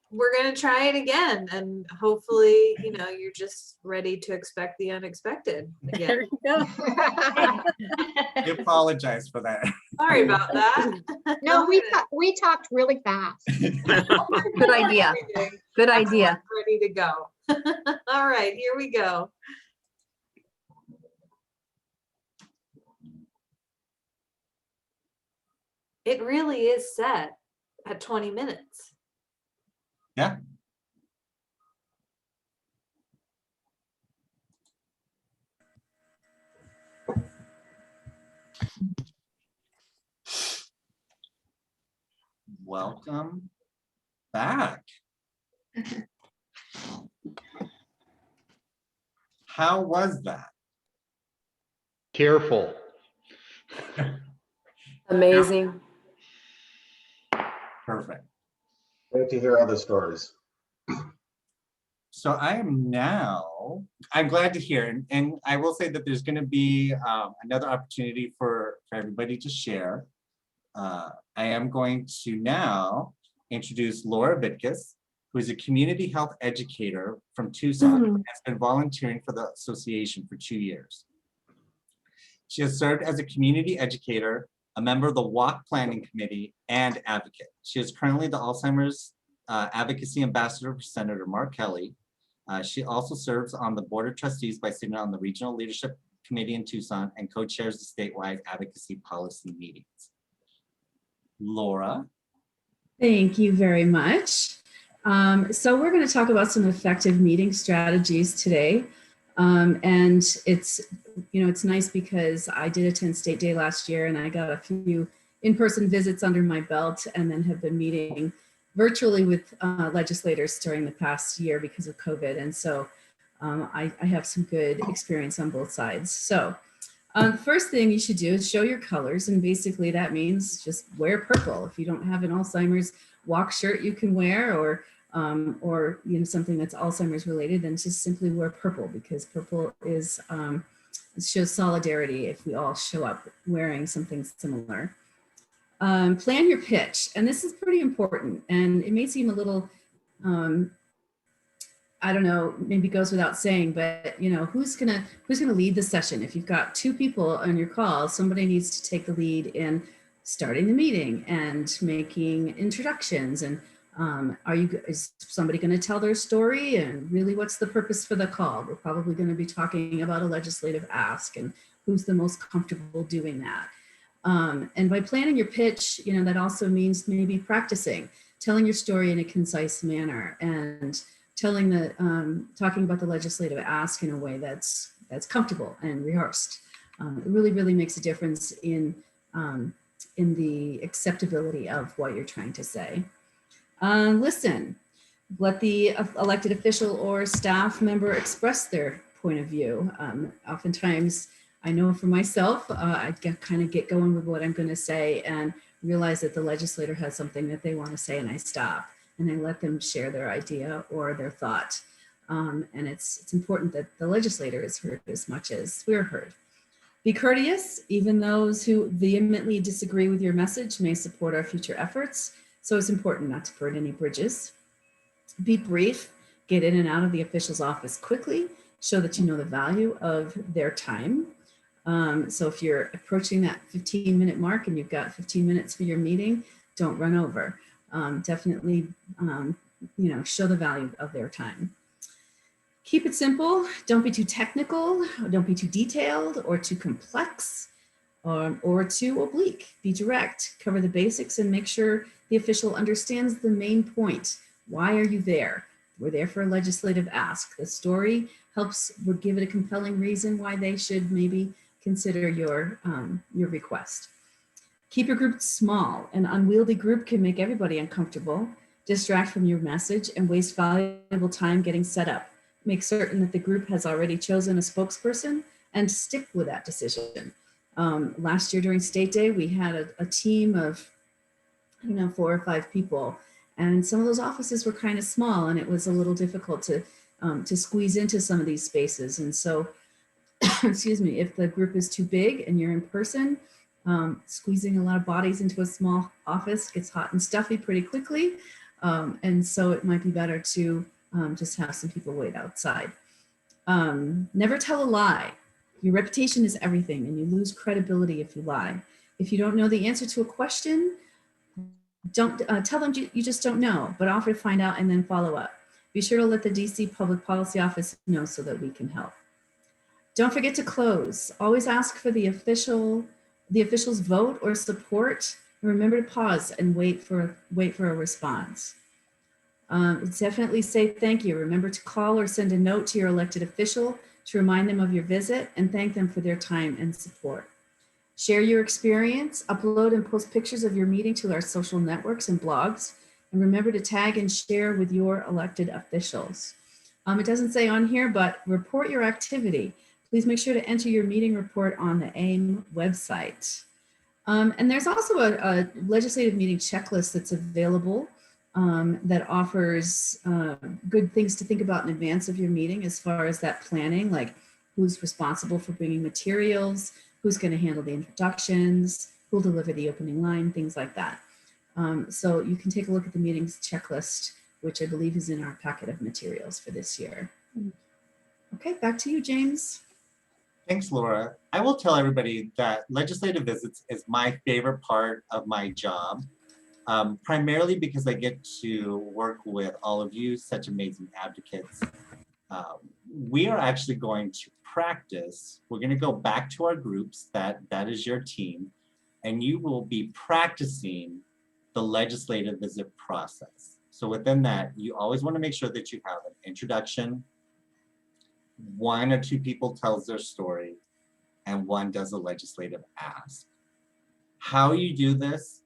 We're going to try it again, and hopefully, you're just ready to expect the unexpected again. There you go. I apologize for that. Sorry about that. No, we talked really fast. Good idea. Good idea. Ready to go. All right, here we go. It really is set at 20 minutes. Yeah. Welcome back. How was that? Careful. Amazing. Perfect. Great to hear other stories. So I'm glad to hear, and I will say that there's going to be another opportunity for everybody to share. I am going to now introduce Laura Vitkus, who is a community health educator from Tucson and has been volunteering for the association for 2 years. She has served as a community educator, a member of the WAC Planning Committee, and advocate. She is currently the Alzheimer's Advocacy Ambassador for Senator Mark Kelly. She also serves on the Board of Trustees by sitting on the Regional Leadership Committee in Tucson and co-chairs the statewide advocacy policy meetings. Laura. Thank you very much. So we're going to talk about some effective meeting strategies today. And it's nice because I did attend State Day last year and I got a few in-person visits under my belt and then have been meeting virtually with legislators during the past year because of COVID. And so I have some good experience on both sides. So the first thing you should do is show your colors. And basically that means just wear purple. If you don't have an Alzheimer's walk shirt you can wear or something that's Alzheimer's related, then just simply wear purple because purple is shows solidarity if we all show up wearing something similar. Plan your pitch, and this is pretty important, and it may seem a little, I don't know, maybe goes without saying, but who's gonna lead the session? If you've got 2 people on your call, somebody needs to take the lead in starting the meeting and making introductions. And is somebody going to tell their story? And really, what's the purpose for the call? We're probably going to be talking about a legislative ask and who's the most comfortable doing that. And by planning your pitch, that also means maybe practicing, telling your story in a concise manner and talking about the legislative ask in a way that's comfortable and rehearsed. It really, really makes a difference in the acceptability of what you're trying to say. Listen, Let the elected official or staff member express their point of view. Oftentimes, I know for myself, I kind of get going with what I'm going to say and realize that the legislator has something that they want to say, and I stop and I let them share their idea or their thought. And it's important that the legislator is heard as much as we're heard. Be courteous. Even those who vehemently disagree with your message may support our future efforts. So it's important not to burn any bridges. Be brief. Get in and out of the official's office quickly. Show that you know the value of their time. So if you're approaching that 15-minute mark and you've got 15 minutes for your meeting, don't run over. Definitely, show the value of their time. Keep it simple. Don't be too technical. Don't be too detailed or too complex or too oblique. Be direct. Cover the basics and make sure the official understands the main point. Why are you there? We're there for a legislative ask. The story would give it a compelling reason why they should maybe consider your request. Keep your group small. An unwieldy group can make everybody uncomfortable, distract from your message, and waste valuable time getting set up. Make certain that the group has already chosen a spokesperson and stick with that decision. Last year during State Day, we had a team of 4 or 5 people, and some of those offices were kind of small, and it was a little difficult to squeeze into some of these spaces. And so, excuse me, if the group is too big and you're in person, squeezing a lot of bodies into a small office gets hot and stuffy pretty quickly. And so it might be better to just have some people wait outside. Never tell a lie. Your reputation is everything, and you lose credibility if you lie. If you don't know the answer to a question, don't tell them you just don't know, but offer to find out and then follow up. Be sure to let the DC Public Policy Office know so that we can help. Don't forget to close. Always ask for the official's vote or support, and remember to pause and wait for a response. Definitely say thank you. Remember to call or send a note to your elected official to remind them of your visit and thank them for their time and support. Share your experience, upload and post pictures of your meeting to our social networks and blogs, and remember to tag and share with your elected officials. It doesn't say on here, but report your activity. Please make sure to enter your meeting report on the AIM website. And there's also a legislative meeting checklist that's available that offers good things to think about in advance of your meeting as far as that planning, like who's responsible for bringing materials, who's going to handle the introductions, who'll deliver the opening line, things like that. So you can take a look at the meetings checklist, which I believe is in our packet of materials for this year. Okay, back to you, James. Thanks, Laura. I will tell everybody that legislative visits is my favorite part of my job. Primarily because I get to work with all of you, such amazing advocates. We are actually going to practice. We're going to go back to our groups, that is your team, and you will be practicing the legislative visit process. So within that, you always want to make sure that you have an introduction, 1 or 2 people tells their story, and 1 does a legislative ask. How you do this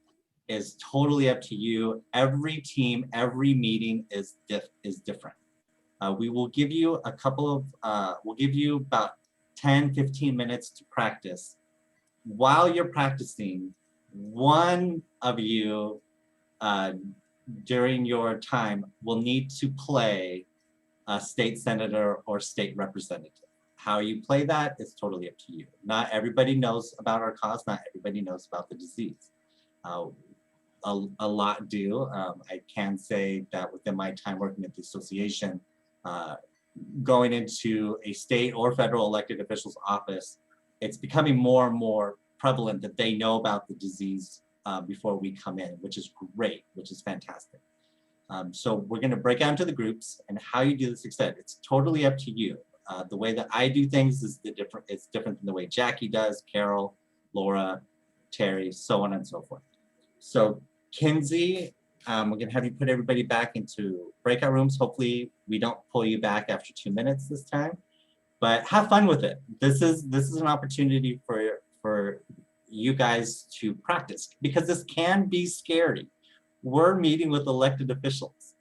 is totally up to you. Every team, every meeting is different. We will give you we'll give you about 10, 15 minutes to practice. While you're practicing, 1 of you during your time will need to play a state senator or state representative. How you play that is totally up to you. Not everybody knows about our cause, not everybody knows about the disease. A lot do. I can say that within my time working at the association, going into a state or federal elected official's office, it's becoming more and more prevalent that they know about the disease before we come in, which is great, which is fantastic. So we're going to break out into the groups, and how you do this, extent, it's totally up to you. The way that I do things is it's different than the way Jackie does, Carol, Laura, Terry, so on and so forth. So Kinsey, we're going to have you put everybody back into breakout rooms. Hopefully we don't pull you back after 2 minutes this time, but have fun with it. This is an opportunity for you guys to practice, because this can be scary. We're meeting with elected officials.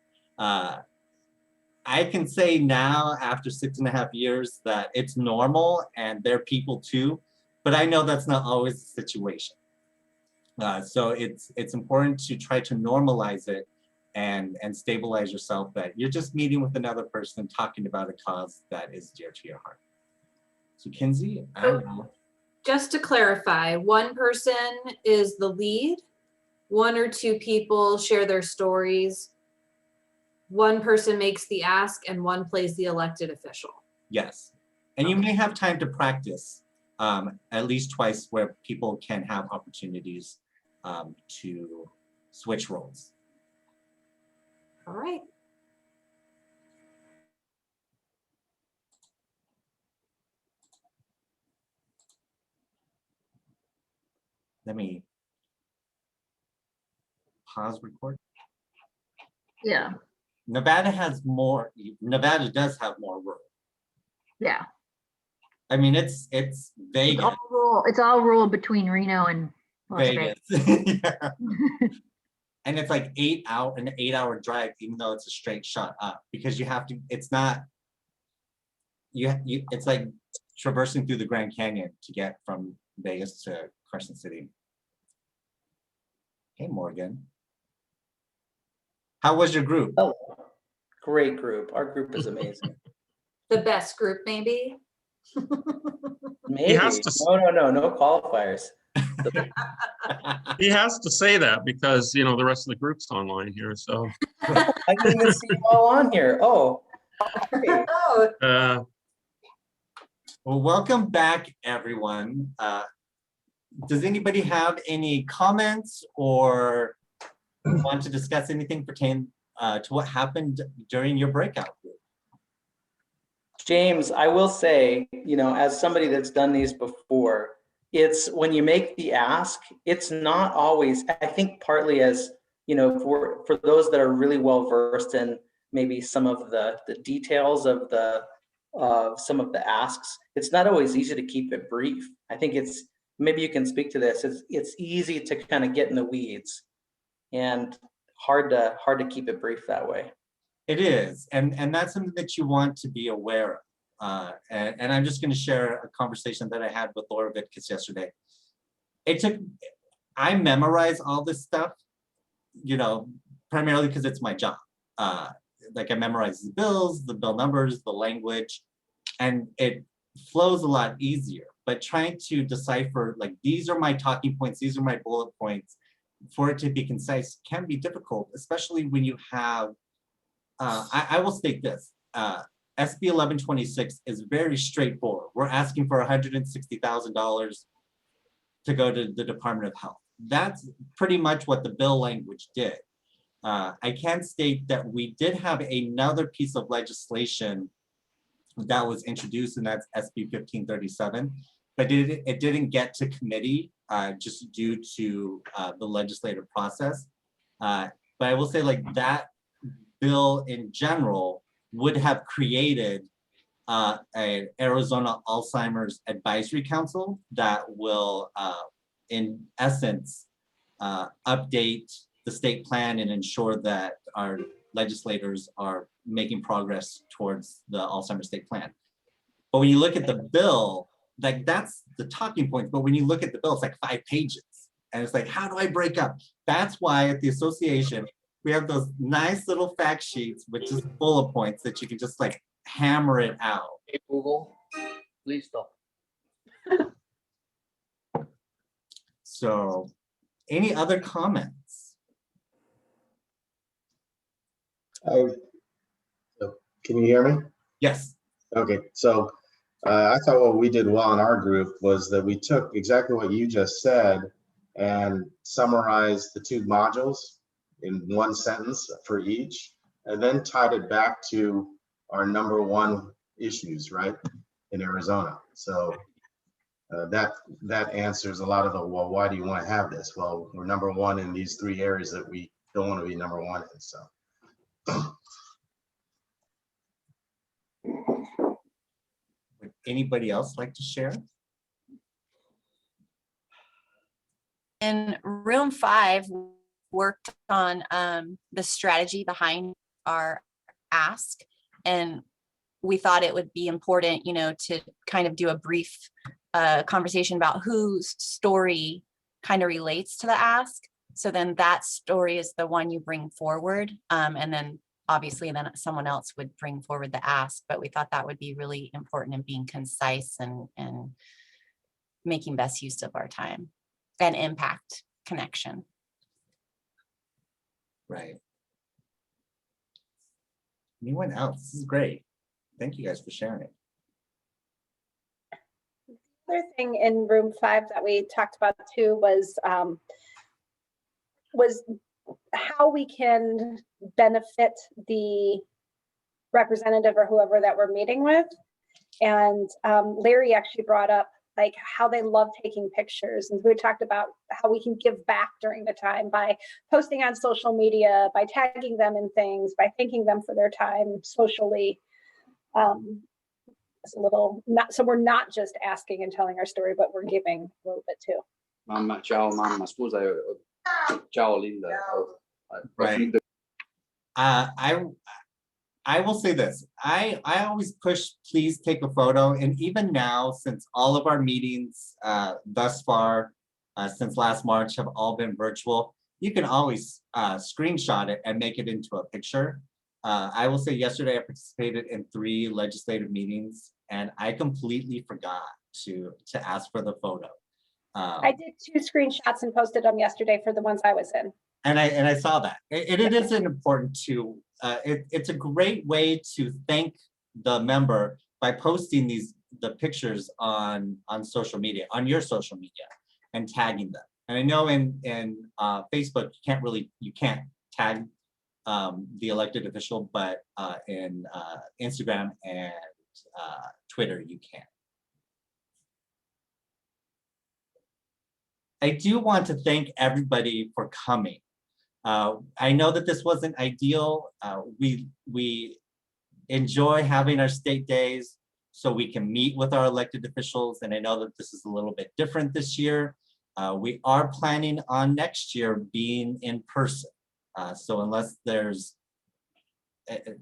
I can say now after 6.5 years that it's normal and they're people too, but I know that's not always the situation. So it's important to try to normalize it and stabilize yourself that you're just meeting with another person talking about a cause that is dear to your heart. So Kinsey, I don't know. Just to clarify, one person is the lead, one or two people share their stories, one person makes the ask, and one plays the elected official. Yes. And you may have time to practice at least twice where people can have opportunities to switch roles. All right. Let me pause record. Yeah. Nevada does have more room. Yeah. I mean, it's Vegas. It's all rural between Reno and Las Vegas. Vegas. Yeah. And it's like an 8-hour drive, even though it's a straight shot up, because you have to, it's not, it's like traversing through the Grand Canyon to get from Vegas to Crescent City. Hey, Morgan. How was your group? Oh, great group. Our group is amazing. The best group, maybe? Maybe. No qualifiers. He has to say that because, you know, the rest of the group's online here, so. I didn't even see you all on here. Oh. Great. Well, welcome back, everyone. Does anybody have any comments or want to discuss anything pertaining to what happened during your breakout group? James, I will say, you know, as somebody that's done these before, it's when you make the ask, it's not always, I think partly as, you know, for those that are really well versed in maybe some of the details of some of the asks, it's not always easy to keep it brief. I think it's, maybe you can speak to this, it's easy to kind of get in the weeds and hard to keep it brief that way. It is, and that's something that you want to be aware of. And I'm just going to share a conversation that I had with Laura Vitkus yesterday. I memorize all this stuff, you know, primarily because it's my job. Like I memorize the bills, the bill numbers, the language, and it flows a lot easier. But trying to decipher, like, these are my talking points, these are my bullet points, for it to be concise can be difficult, especially when you have, I will state this, SB 1126 is very straightforward. We're asking for $160,000 to go to the Department of Health. That's pretty much what the bill language did. I can state that we did have another piece of legislation that was introduced, and that's SB 1537, but it didn't get to committee just due to the legislative process. But I will say, like, that bill in general would have created an Arizona Alzheimer's Advisory Council that will, in essence, update the state plan and ensure that our legislators are making progress towards the Alzheimer's state plan. But when you look at the bill, like, that's the talking point, but when you look at the bill, it's like 5 pages. And it's like, how do I break up? That's why at the association, we have those nice little fact sheets with just bullet points that you can just like hammer it out. Hey, Google, please stop. So, any other comments? So can you hear me? Yes. Okay, so I thought what we did well in our group was that we took exactly what you just said and summarized the 2 modules in 1 sentence for each, and then tied it back to our #1 issues, right, in Arizona. So that answers a lot of the, well, why do you want to have this? Well, we're #1 in these 3 areas that we don't want to be #1 in, so. Would anybody else like to share? In room 5, worked on the strategy behind our ask. And we thought it would be important, you know, to kind of do a brief conversation about whose story kind of relates to the ask. So then that story is the one you bring forward. And then obviously then someone else would bring forward the ask, but we thought that would be really important in being concise and making best use of our time and impact connection. Right. Anyone else? This is great. Thank you guys for sharing. Other thing in room 5 that we talked about too was how we can benefit the representative or whoever that we're meeting with. And Larry actually brought up like how they love taking pictures. And we talked about how we can give back during the time by posting on social media, by tagging them in things, by thanking them for their time socially. It's a little, so we're not just asking and telling our story, but we're giving a little bit too. Mamma, ciao mamma, scusa, ciao Linda. Right. I will say this, I always push, please take a photo. And even now, since all of our meetings thus far, since last March have all been virtual, you can always screenshot it and make it into a picture. I will say yesterday I participated in 3 legislative meetings and I completely forgot to ask for the photo. I did 2 screenshots and posted them yesterday for the ones I was in. And I saw that. It is important to, it's a great way to thank the member by posting the pictures on social media, on your social media, and tagging them. And I know in Facebook, you can't tag the elected official, but in Instagram and Twitter, you can. I do want to thank everybody for coming. I know that this wasn't ideal. We enjoy having our state days so we can meet with our elected officials. And I know that this is a little bit different this year. We are planning on next year being in person. So unless there's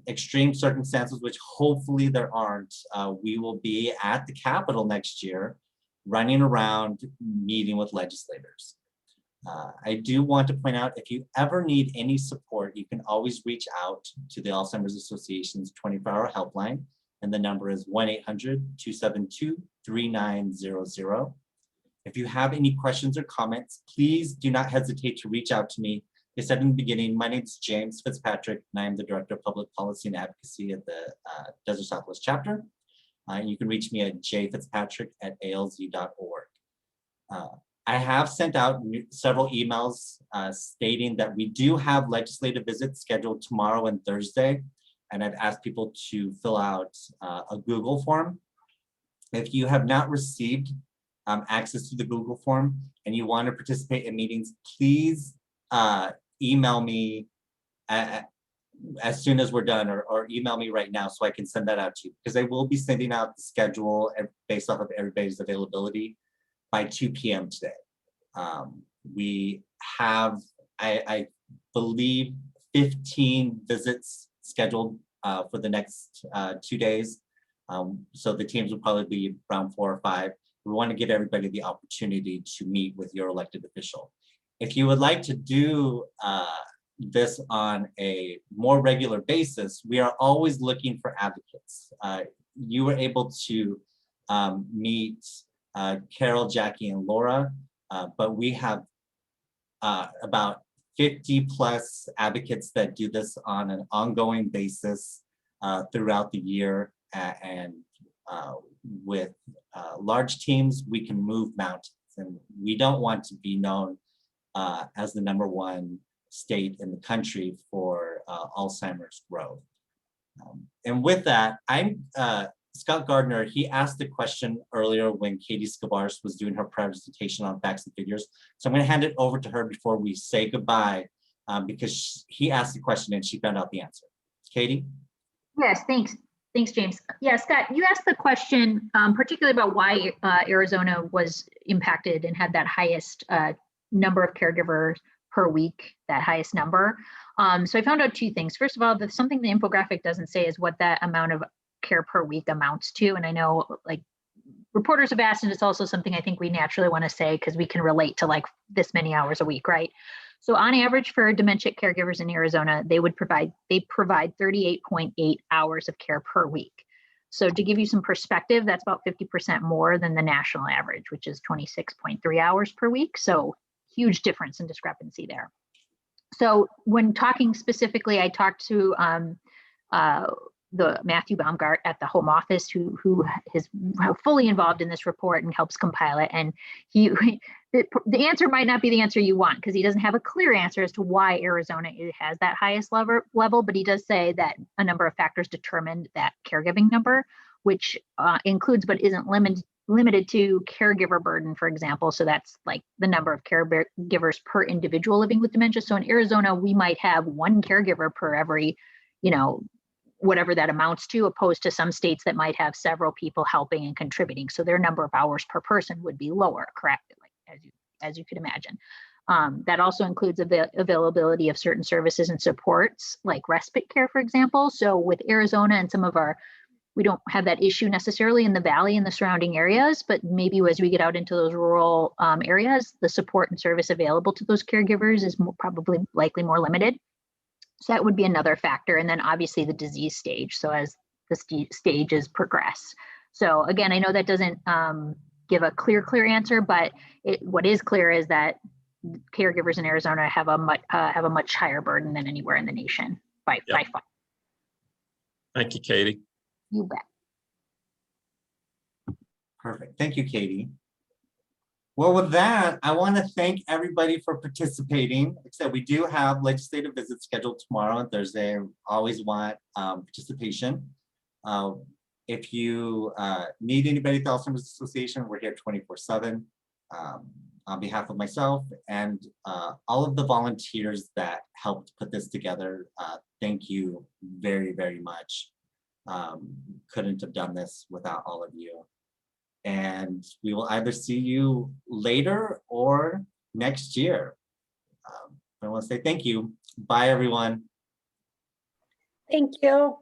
extreme circumstances, which hopefully there aren't, we will be at the Capitol next year, running around meeting with legislators. I do want to point out, if you ever need any support, you can always reach out to the Alzheimer's Association's 24-hour helpline, and the number is 1-800-272-3900. If you have any questions or comments, please do not hesitate to reach out to me. I said in the beginning, my name is James Fitzpatrick, and I am the Director of Public Policy and Advocacy at the Desert Southwest Chapter. You can reach me at jfitzpatrick@alz.org. I have sent out several emails stating that we do have legislative visits scheduled tomorrow and Thursday, and I've asked people to fill out a Google form. If you have not received access to the Google form and you want to participate in meetings, please email me as soon as we're done, or email me right now so I can send that out to you, because I will be sending out the schedule based off of everybody's availability by 2 p.m. today. We have, I believe, 15 visits scheduled for the next 2 days. So the teams will probably be around 4 or 5. We want to give everybody the opportunity to meet with your elected official. If you would like to do this on a more regular basis, we are always looking for advocates. You were able to meet Carol, Jackie, and Laura, but we have about 50 plus advocates that do this on an ongoing basis throughout the year. And with large teams, we can move mountains, and we don't want to be known as the #1 state in the country for Alzheimer's growth. And with that, I'm Scott Gardner. He asked the question earlier when Katie Scavars was doing her presentation on facts and figures. So I'm going to hand it over to her before we say goodbye, because he asked the question and she found out the answer. Katie? Yes, thanks. Thanks, James. Yeah, Scott, you asked the question particularly about why Arizona was impacted and had that highest number of caregivers per week, that highest number. So I found out two things. First of all, something the infographic doesn't say is what that amount of care per week amounts to. And I know like reporters have asked, and it's also something I think we naturally want to say because we can relate to like this many hours a week, right? So on average for dementia caregivers in Arizona, they provide 38.8 hours of care per week. So to give you some perspective, that's about 50% more than the national average, which is 26.3 hours per week. So huge difference in discrepancy there. So when talking specifically, I talked to the Matthew Baumgart at the home office who is fully involved in this report and helps compile it. And the answer might not be the answer you want because he doesn't have a clear answer as to why Arizona has that highest level, but he does say that a number of factors determined that caregiving number, which includes but isn't limited to caregiver burden, for example. So that's like the number of caregivers per individual living with dementia. So in Arizona, we might have one caregiver per every, whatever that amounts to, opposed to some states that might have several people helping and contributing. So their number of hours per person would be lower, correct? Like as you could imagine. That also includes availability of certain services and supports like respite care, for example. So with Arizona and some of we don't have that issue necessarily in the valley and the surrounding areas, but maybe as we get out into those rural areas, the support and service available to those caregivers is probably likely more limited. So that would be another factor. And then obviously the disease stage. So as the stages progress. So again, I know that doesn't give a clear answer, but what is clear is that caregivers in Arizona have a much higher burden than anywhere in the nation by far. Thank you, Katie. You bet. Perfect. Thank you, Katie. Well, with that, I want to thank everybody for participating. Like I said, we do have legislative visits scheduled tomorrow and Thursday. Always want participation. If you need anybody at the Alzheimer's Association, we're here 24/7. On behalf of myself and all of the volunteers that helped put this together, thank you very, very much. Couldn't have done this without all of you. And we will either see you later or next year. I want to say thank you. Bye, everyone. Thank you.